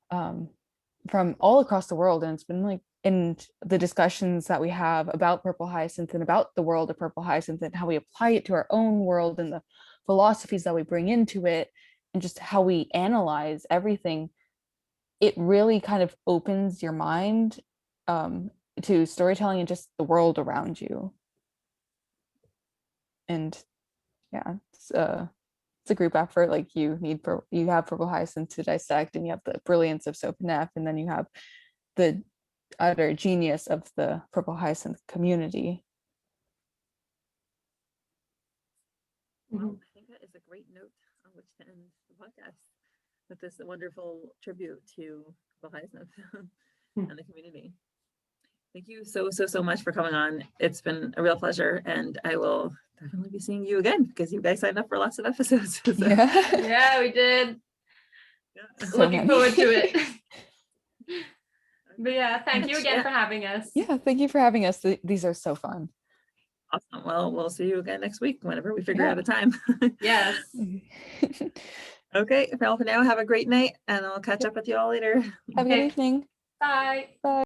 from all across the world, and it's been like in the discussions that we have about Purple Hyacinth and about the world of Purple Hyacinth and how we apply it to our own world and the philosophies that we bring into it and just how we analyze everything, it really kind of opens your mind to storytelling and just the world around you. And yeah, it's a group effort. Like you have Purple Hyacinth to dissect, and you have the brilliance of Soap and F, and then you have the utter genius of the Purple Hyacinth community. Well, I think that is a great note on which to end the podcast, with this wonderful tribute to Purple Hyacinth and the community. Thank you so much for coming on. It's been a real pleasure, and I will definitely be seeing you again because you guys signed up for lots of episodes. So. Yeah, we did. Yeah. So looking forward to it. But yeah, thank you again for having us. Yeah, thank you for having us. These are so fun. Awesome. Well, we'll see you again next week whenever we figure out a time. Yes. Okay, for now, have a great night, and I'll catch up with you all later. Have a good evening. Bye. Bye.